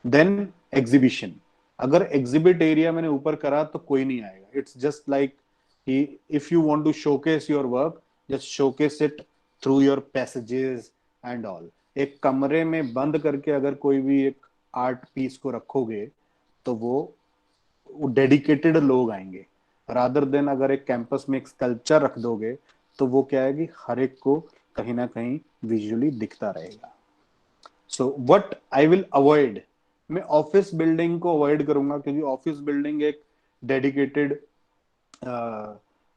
[SPEAKER 2] Then exhibition, अगर exhibit area मैंने ऊपर करा तो कोई नहीं आएगा, इट्स जस्ट लाइक कि if you want to showcase your work just showcase it through your passages and all. एक कमरे में बंद करके अगर कोई भी एक आर्ट पीस को रखोगे तो वो डेडिकेटेड लोग आएंगे, रादर देन अगर एक कैंपस में एक स्कल्पचर रख दोगे तो वो क्या है कि हर एक को कहीं ना कहीं विजुअली दिखता रहेगा। So what I will avoid, मैं ऑफिस बिल्डिंग को अवॉइड करूंगा क्योंकि ऑफिस बिल्डिंग एक डेडिकेटेड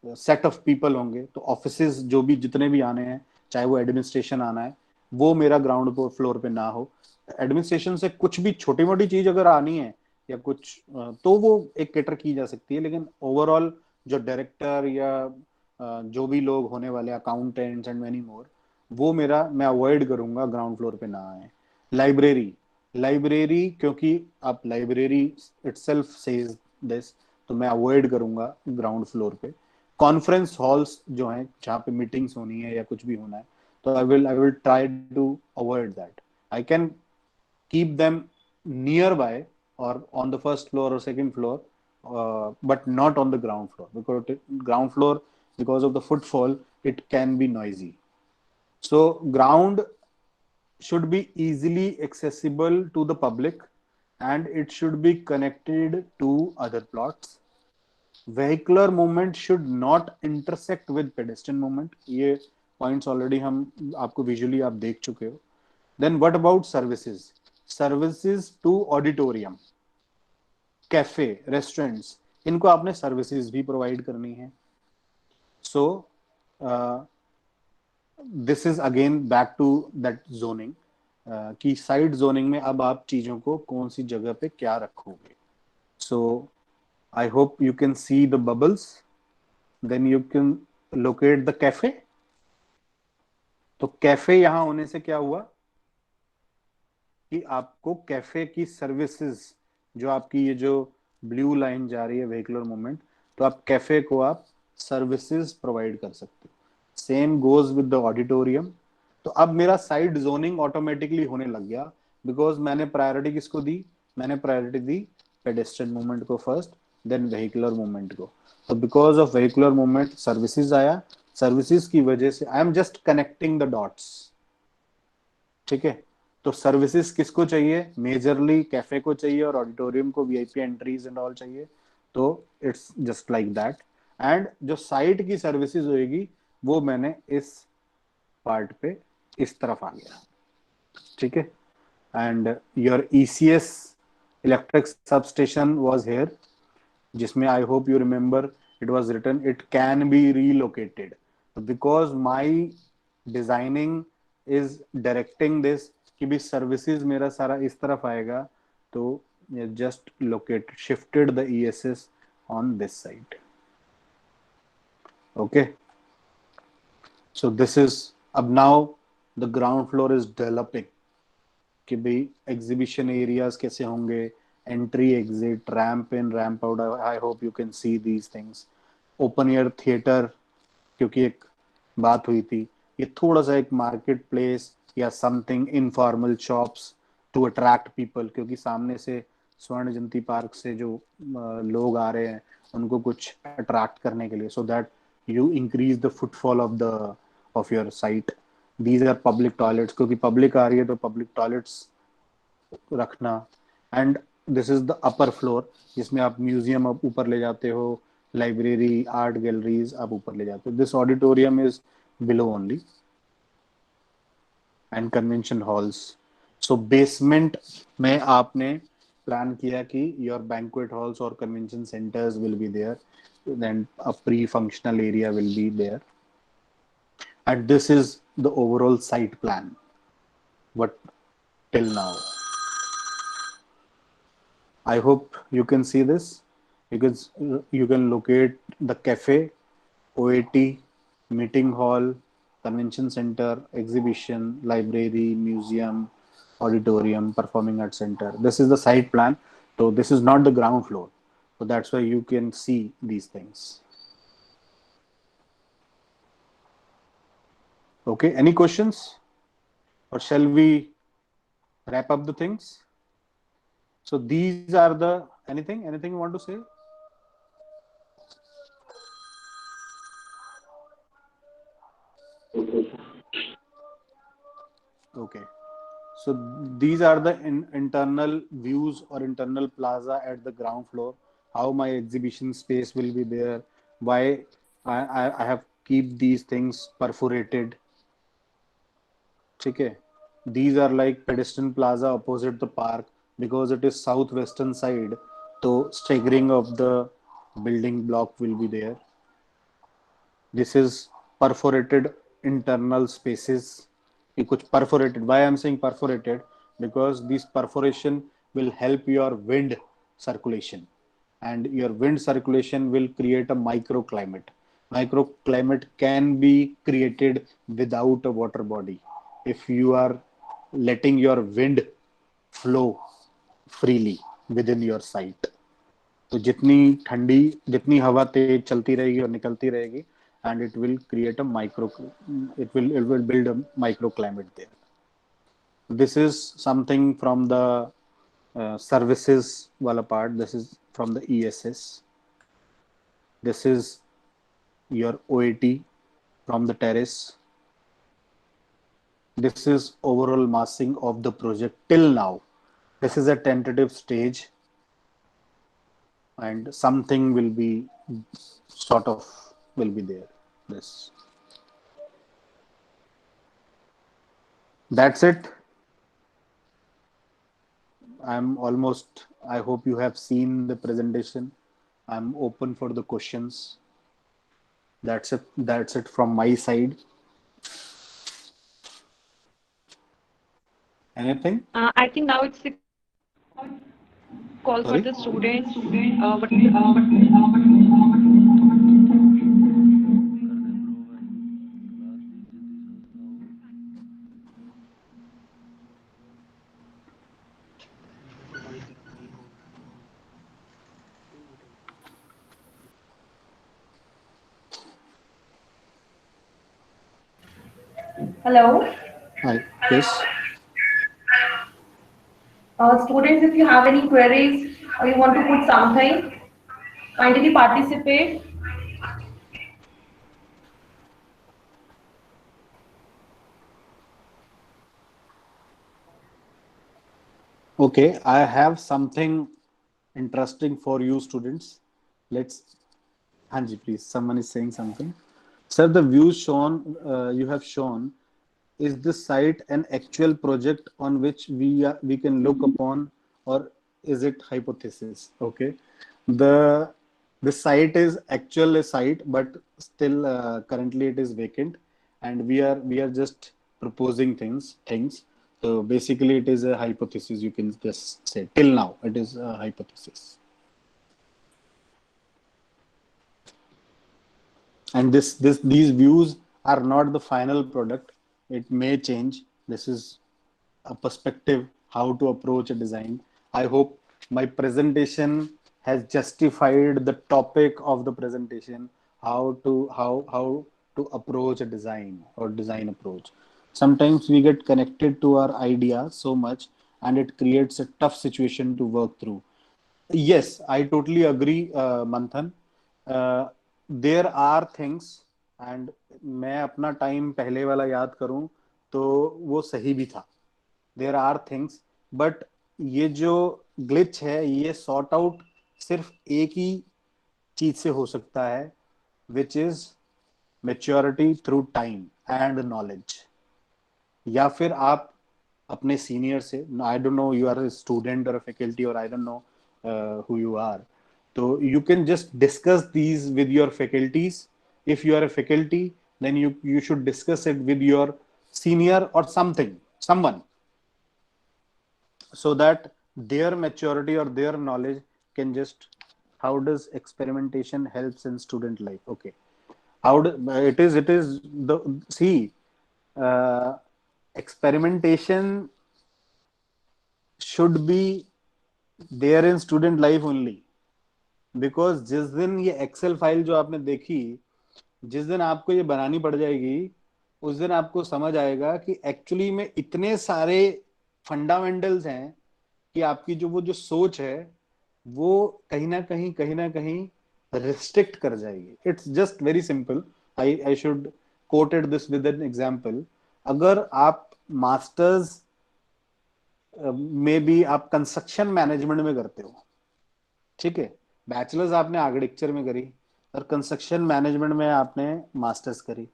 [SPEAKER 2] सेट ऑफ पीपल होंगे, तो ऑफिसेज जो भी जितने भी आने हैं, चाहे वो एडमिनिस्ट्रेशन आना है, वो मेरा ग्राउंड फ्लोर पे ना हो। एडमिनिस्ट्रेशन से कुछ भी छोटी मोटी चीज अगर आनी है या कुछ तो वो एक कैटर की जा सकती है, लेकिन ओवरऑल जो डायरेक्टर या जो भी लोग होने वाले अकाउंटेंट्स एंड मेनी मोर, वो मेरा मैं अवॉइड करूंगा ग्राउंड फ्लोर पे ना आए। लाइब्रेरी क्योंकि आप लाइब्रेरी इटसेल्फ सेज दिस, तो मैं अवॉइड करूंगा ग्राउंड फ्लोर पे। कॉन्फ्रेंस हॉल्स जो हैं जहाँ पे मीटिंग्स होनी है या कुछ भी होना है, तो I will try to avoid that. I can keep them near by or on the first floor or second floor, but not on the ground floor, because ground floor, because of the footfall, it can be noisy. So ground should be easily accessible to the public and it should be connected to other plots. Vehicular movement should not intersect with pedestrian movement, ये points already हम आपको visually आप देख चुके हो। Then what about services? Services to auditorium, cafe, restaurants, इनको आपने services भी प्रोवाइड करनी है। So this is again back to that zoning, कि साइड जोनिंग में अब आप चीजों को कौन सी जगह पे क्या रखोगे। So I hope you can see the bubbles, then you can locate the cafe तो कैफे यहां होने से क्या हुआ कि आपको कैफे की सर्विसेज, जो आपकी ये जो ब्लू लाइन जा रही है व्हीकुलर मूवमेंट, तो आप कैफे को आप सर्विसेज प्रोवाइड कर सकते हो। Same goes with the auditorium. तो अब मेरा साइड जोनिंग ऑटोमेटिकली होने लग गया, बिकॉज मैंने प्रायोरिटी किसको दी, मैंने प्रायोरिटी दी पेडेस्ट्रियन मूवमेंट को फर्स्ट, देन व्हीकुलर मूवमेंट को। तो because of vehicular movement services आया, सर्विसेज की वजह से आई am just connecting the dots. ठीक है, तो सर्विसेज किसको चाहिए, मेजरली कैफे को चाहिए और ऑडिटोरियम को वीआईपी एंट्रीज एंड ऑल चाहिए। तो it's just like that. And जो साइट की सर्विसेज होएगी वो मैंने इस पार्ट पे इस तरफ आ गया। ठीक है, and your ECS electric substation was here, जिसमें I hope you remember it was written it can be relocated, because my designing is directing this कि भी सर्विसेज मेरा सारा इस तरफ आएगा, तो just located shifted the ESS on this side. Okay, so this is, अब now the ground floor is developing कि भाई एग्जीबिशन एरियाज कैसे होंगे, entry exit, ramp in ramp out. I hope you can see these things. Open air theatre, क्योंकि एक बात हुई थी, ये थोड़ा सा एक मार्केट प्लेस या something informal shops to attract people, क्योंकि सामने से स्वर्ण जयंती पार्क से जो लोग आ रहे हैं उनको कुछ अट्रैक्ट करने के लिए, so that you increase the footfall of your site. These are public toilets, क्योंकि पब्लिक आ रही है तो पब्लिक टॉयलेट्स रखना। And this is the upper floor, जिसमें आप म्यूजियम आप ऊपर ले जाते हो, लाइब्रेरी, आर्ट गैलरीज आप ऊपर ले जाते हो। This auditorium is below only, and convention halls. So basement में आपने प्लान किया कि योर बैंक्वेट हॉल्स और convention centres will be there, then a pre-functional area will be there, and this is the overall site plan what till now. I hope you can see this, because you can locate the cafe, OAT, meeting hall, convention center, exhibition, library, museum, auditorium, performing arts center. This is the site plan. So this is not the ground floor, so that's why you can see these things. Okay, any questions, or shall we wrap up the things? So these are the, anything you want to say? Okay, so these are the internal views or internal plaza at the ground floor, how my exhibition space will be there, why I have keep these things perforated. Okay, these are like pedestrian plaza opposite the park, because it is southwestern side, so staggering of the building block will be there. This is perforated internal spaces. You could perforated. Why I'm saying perforated? Because this perforation will help your wind circulation, and your wind circulation will create a microclimate. Microclimate can be created without a water body if you are letting your wind flow freely within your site. तो जितनी हवा तेज चलती रहेगी और निकलती रहेगी, and it will create a it will build a microclimate there. This is something from the services wala part. This is from the ESS. This is your OAT from the terrace. This is overall massing of the project till now. This is a tentative stage, and something will be will be there. This. That's it. I hope you have seen the presentation. I'm open for the questions. That's it from my side. Anything?
[SPEAKER 9] I think now it's the call
[SPEAKER 2] Sorry?
[SPEAKER 9] for the students. Hello.
[SPEAKER 2] Hi. Yes.
[SPEAKER 9] Students, if you have any queries or you want to put something, kindly participate.
[SPEAKER 2] Okay, I have something interesting for you students. Let's, Hanji, please. Someone is saying something. Sir, the views shown, you have shown, is this site an actual project on which we can look upon, or is it hypothesis? Okay, the the site is actual a site, but still currently it is vacant, and we are just proposing things. So basically, it is a hypothesis. You can just say till now it is a hypothesis. And these views are not the final product. It may change. This is a perspective how to approach a design. I hope my presentation has justified the topic of the presentation, how to approach a design or design approach. Sometimes we get connected to our idea so much, and it creates a tough situation to work through. Yes, I totally agree, Manthan. There are things, and मैं अपना time पहले वाला याद करूं तो वो सही भी था. There are things, but ये जो ग्लिच है ये सॉर्ट आउट सिर्फ एक ही चीज से हो सकता है, which is maturity through time and knowledge. या फिर आप अपने सीनियर से, I don't know you are student और फैकल्टी और I don't know who you are, तो you can just discuss these with your faculties. If you are a faculty, then you should discuss it with your senior or someone, so that their maturity or their knowledge can just, how does experimentation helps in student life? Okay, how do, it is the, see, uh, experimentation should be there in student life only, because जिस दिन ये Excel file जो आपने देखी, जिस दिन आपको ये बनानी पड़ जाएगी, उस दिन आपको समझ आएगा कि एक्चुअली में इतने सारे फंडामेंटल्स हैं कि आपकी जो सोच है वो कहीं ना कहीं रिस्ट्रिक्ट कर जाएगी. It's just very simple. I should coated this with an example. अगर आप मास्टर्स में भी आप कंस्ट्रक्शन मैनेजमेंट में करते हो, ठीक है, बैचलर्स आपने आर्किटेक्चर में करी और कंस्ट्रक्शन मैनेजमेंट में आपने मास्टर्स करी,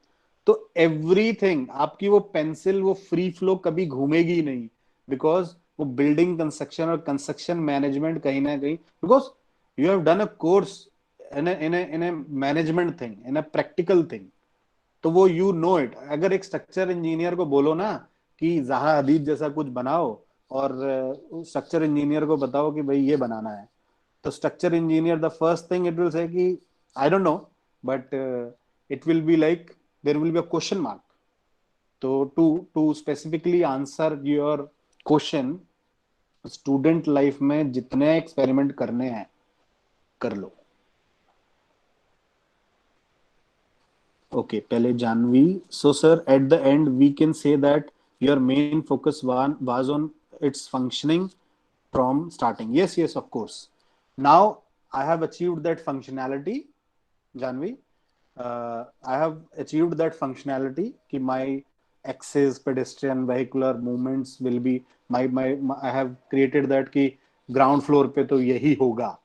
[SPEAKER 2] तो एवरीथिंग आपकी वो पेंसिल वो फ्री फ्लो कभी घूमेगी नहीं, बिकॉज वो बिल्डिंग कंस्ट्रक्शन और कंस्ट्रक्शन मैनेजमेंट कहीं ना कहीं, because you have done a course in management thing, in a practical thing, तो वो यू नो इट. अगर एक स्ट्रक्चर इंजीनियर को बोलो ना कि जहा हदीद जैसा कुछ बनाओ, और स्ट्रक्चर इंजीनियर को बताओ कि भाई ये बनाना है, तो structure engineer the first thing it will say कि I don't know, but it will be like there will be a question mark. तो to specifically answer your question, student life में जितने एक्सपेरिमेंट करने हैं कर लो. Okay, पहले Janvi. So sir, at the end we can say that your main focus was on its functioning from starting. Yes, of course. Now I have achieved that functionality, Janvi. I have achieved that functionality कि my axis, pedestrian, vehicular movements will be my I have created that कि ground floor पे तो यही होगा,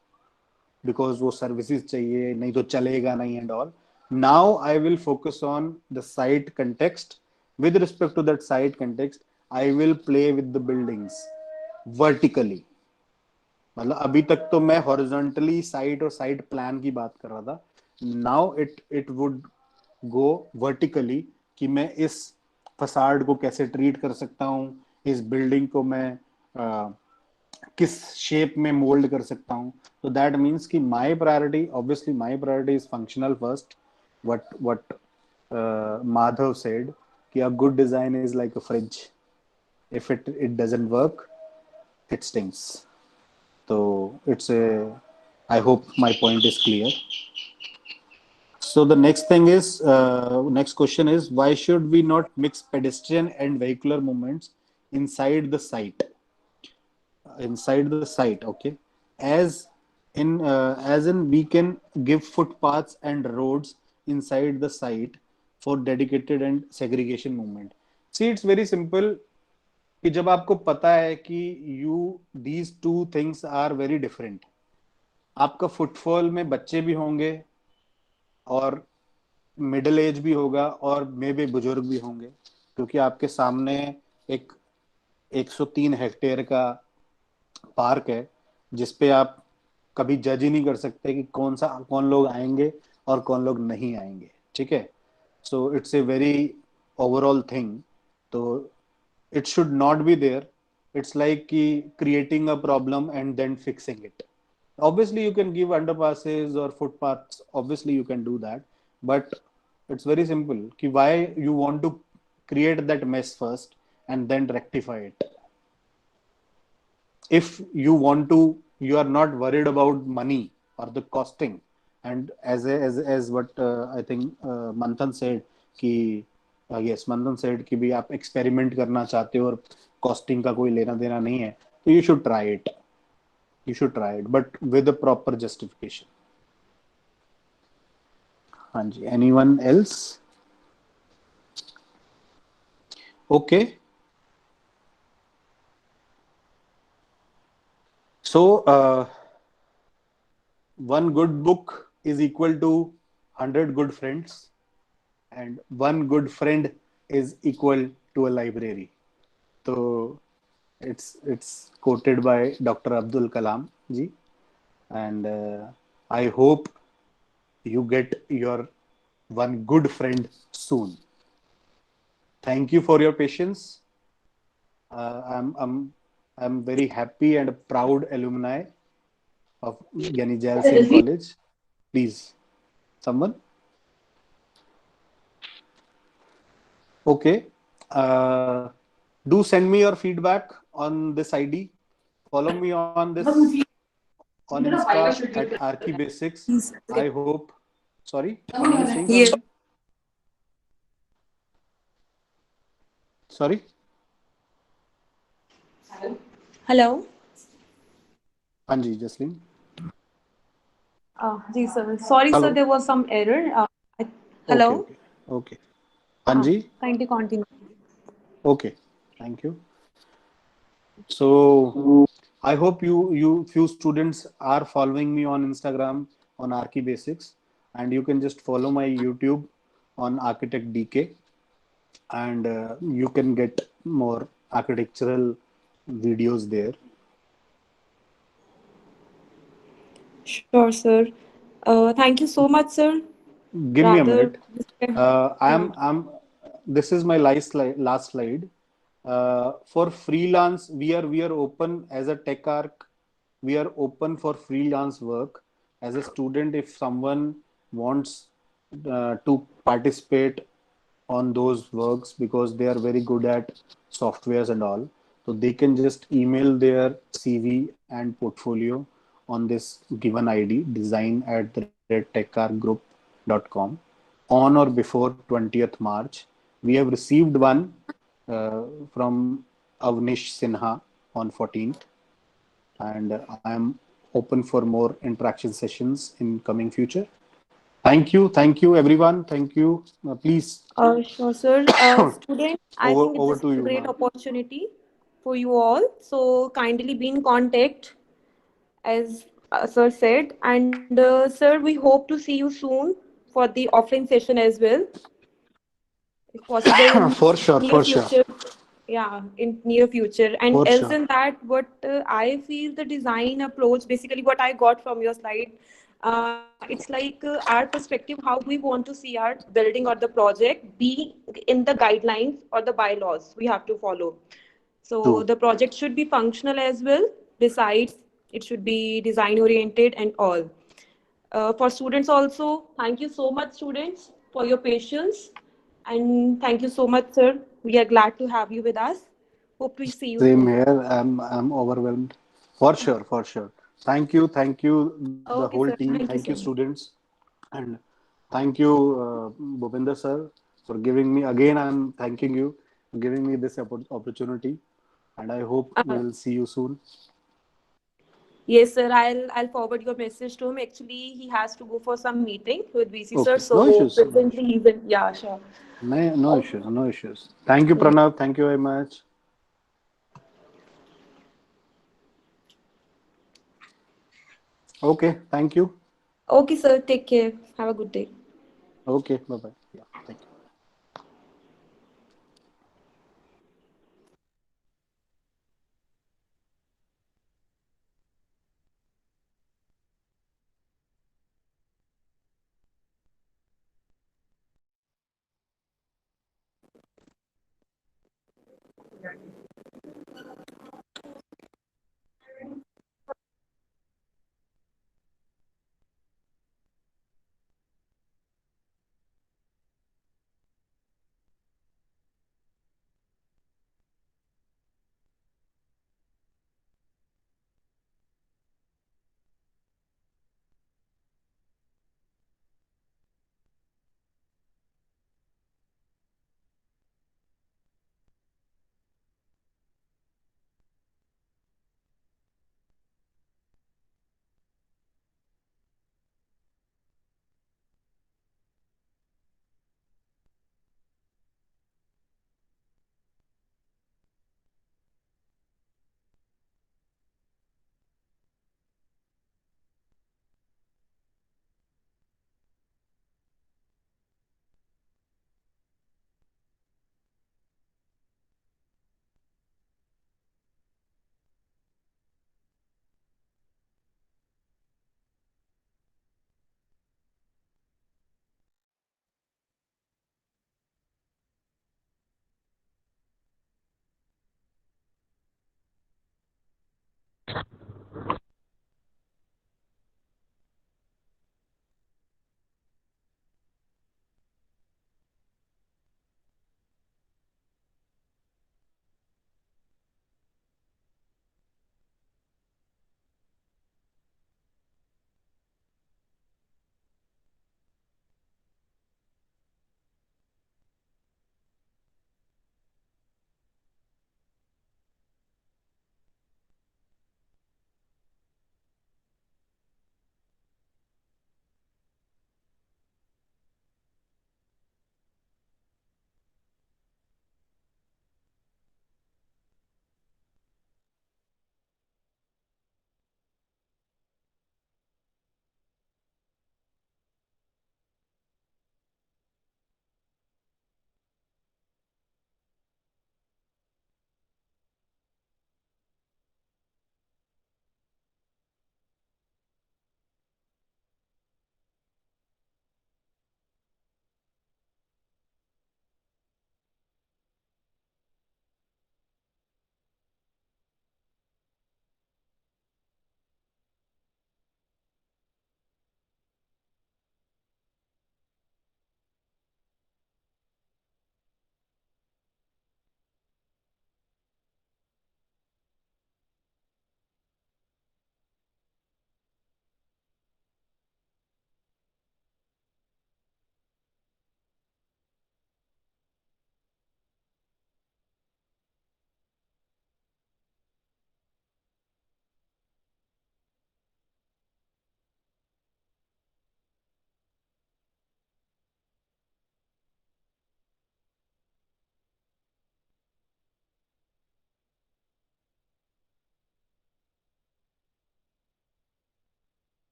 [SPEAKER 2] because वो services चाहिए, नहीं तो चलेगा नहीं and all. Now I will focus on the site context. With respect to that site context, I will play with the buildings vertically. मतलब अभी तक तो मैं horizontally साइट और साइट प्लान की बात कर रहा था. Now it would go vertically कि मैं इस फसाड को कैसे ट्रीट कर सकता हूँ, इस बिल्डिंग को मैं किस शेप में मोल्ड कर सकता हूँ. So that means कि my priority, obviously my priority is functional first. What Madhav said कि a good design is like a fridge. If it doesn't work, it stinks. So I hope my point is clear. So the next thing is, next question is, why should we not mix pedestrian and vehicular movements inside the site? Inside the site, okay. As in we can give footpaths and roads inside the site for dedicated and segregation movement. See, it's very simple. कि जब आपको पता है कि these two things are very different, आपका footfall में बच्चे भी होंगे और मिडिल एज भी होगा और मे भी बुजुर्ग भी होंगे, क्योंकि आपके सामने एक 103 हेक्टेयर का पार्क है जिसपे आप कभी जज ही नहीं कर सकते कि कौन लोग आएंगे और कौन लोग नहीं आएंगे, ठीक है. So it's a very overall thing, तो it should not be there. It's like creating a problem and then fixing it. Obviously you can give underpasses or footpaths, obviously you can do that, but it's very simple ki why you want to create that mess first and then rectify it. If you are not worried about money or the costing, and as what I think Manthan said ki yes, Manthan said कि भी आप experiment करना चाहते हो और costing का कोई लेना देना नहीं है, तो you should try it, but with a proper justification. हाँ जी, anyone else? Okay. So one good book is equal to 100 good friends, and one good friend is equal to a library. So it's quoted by Dr. Abdul Kalam ji, and I hope you get your one good friend soon. Thank you for your patience. I'm very happy and proud alumni of Gyani Jail Singh College. Please, someone. Okay. Do send me your feedback on this ID. Follow me on this on Insta at Archibasics. I hope. Sorry.
[SPEAKER 6] Yes.
[SPEAKER 2] Sorry.
[SPEAKER 6] Hello.
[SPEAKER 2] Anji, Jasleen.
[SPEAKER 9] Ji sir. Sorry
[SPEAKER 2] Hello.
[SPEAKER 9] sir, there was some error. Hello.
[SPEAKER 2] Okay. Anji.
[SPEAKER 9] Kindly continue.
[SPEAKER 2] Okay. Thank you. So I hope you few students are following me on Instagram on Archibasics, and you can just follow my YouTube on Architect DK, and you can get more architectural videos there.
[SPEAKER 6] Sure, sir. Thank you so much, sir.
[SPEAKER 2] Give me a minute. This is my last slide. For freelance, we are open as a tech arc. We are open for freelance work. As a student, if someone wants to participate on those works because they are very good at softwares and all, so they can just email their CV and portfolio on this given ID, design@techarcgroup.com, on or before 20th March. We have received one from Avnish Sinha on 14th, and I am open for more interaction sessions in coming future. Thank you everyone. Thank you. Please.
[SPEAKER 6] Sure, sir. Students, I think
[SPEAKER 2] Over
[SPEAKER 6] this
[SPEAKER 2] to
[SPEAKER 6] is a
[SPEAKER 2] you,
[SPEAKER 6] great
[SPEAKER 2] ma'am.
[SPEAKER 6] opportunity for you all. So kindly be in contact, as sir said. And sir, we hope to see you soon for the offline session as well, if possible in
[SPEAKER 2] For sure.
[SPEAKER 6] future. Yeah, in near future. And
[SPEAKER 2] For
[SPEAKER 6] else
[SPEAKER 2] sure.
[SPEAKER 6] than that, what I feel the design approach, basically what I got from your slide, it's like our perspective, how we want to see our building or the project be in the guidelines or the bylaws we have to follow. So
[SPEAKER 2] True.
[SPEAKER 6] the project should be functional as well. Besides, it should be design oriented and all. For students also, thank you so much, students, for your patience. And thank you so much, sir. We are glad to have you with us. Hope to see you
[SPEAKER 2] Same
[SPEAKER 6] soon.
[SPEAKER 2] here. I'm overwhelmed. For sure. Thank you. The
[SPEAKER 6] Okay,
[SPEAKER 2] whole
[SPEAKER 6] sir.
[SPEAKER 2] team.
[SPEAKER 6] Thank you
[SPEAKER 2] Thank you,
[SPEAKER 6] so much.
[SPEAKER 2] students. And thank you, Bhupinder sir, for giving me, again I'm thanking you for giving me this opportunity, and I hope we will see you soon.
[SPEAKER 6] Yes, sir. I'll forward your message to him. Actually, he has to go for some meeting with VC sir.
[SPEAKER 2] Okay,
[SPEAKER 6] So
[SPEAKER 2] no issues.
[SPEAKER 6] presently he's in. Yeah, sure.
[SPEAKER 2] No issues. No issues. Thank you, Pranav. Thank you very much. Okay, thank you.
[SPEAKER 6] Okay, sir. Take care. Have a good day.
[SPEAKER 2] Okay, bye bye.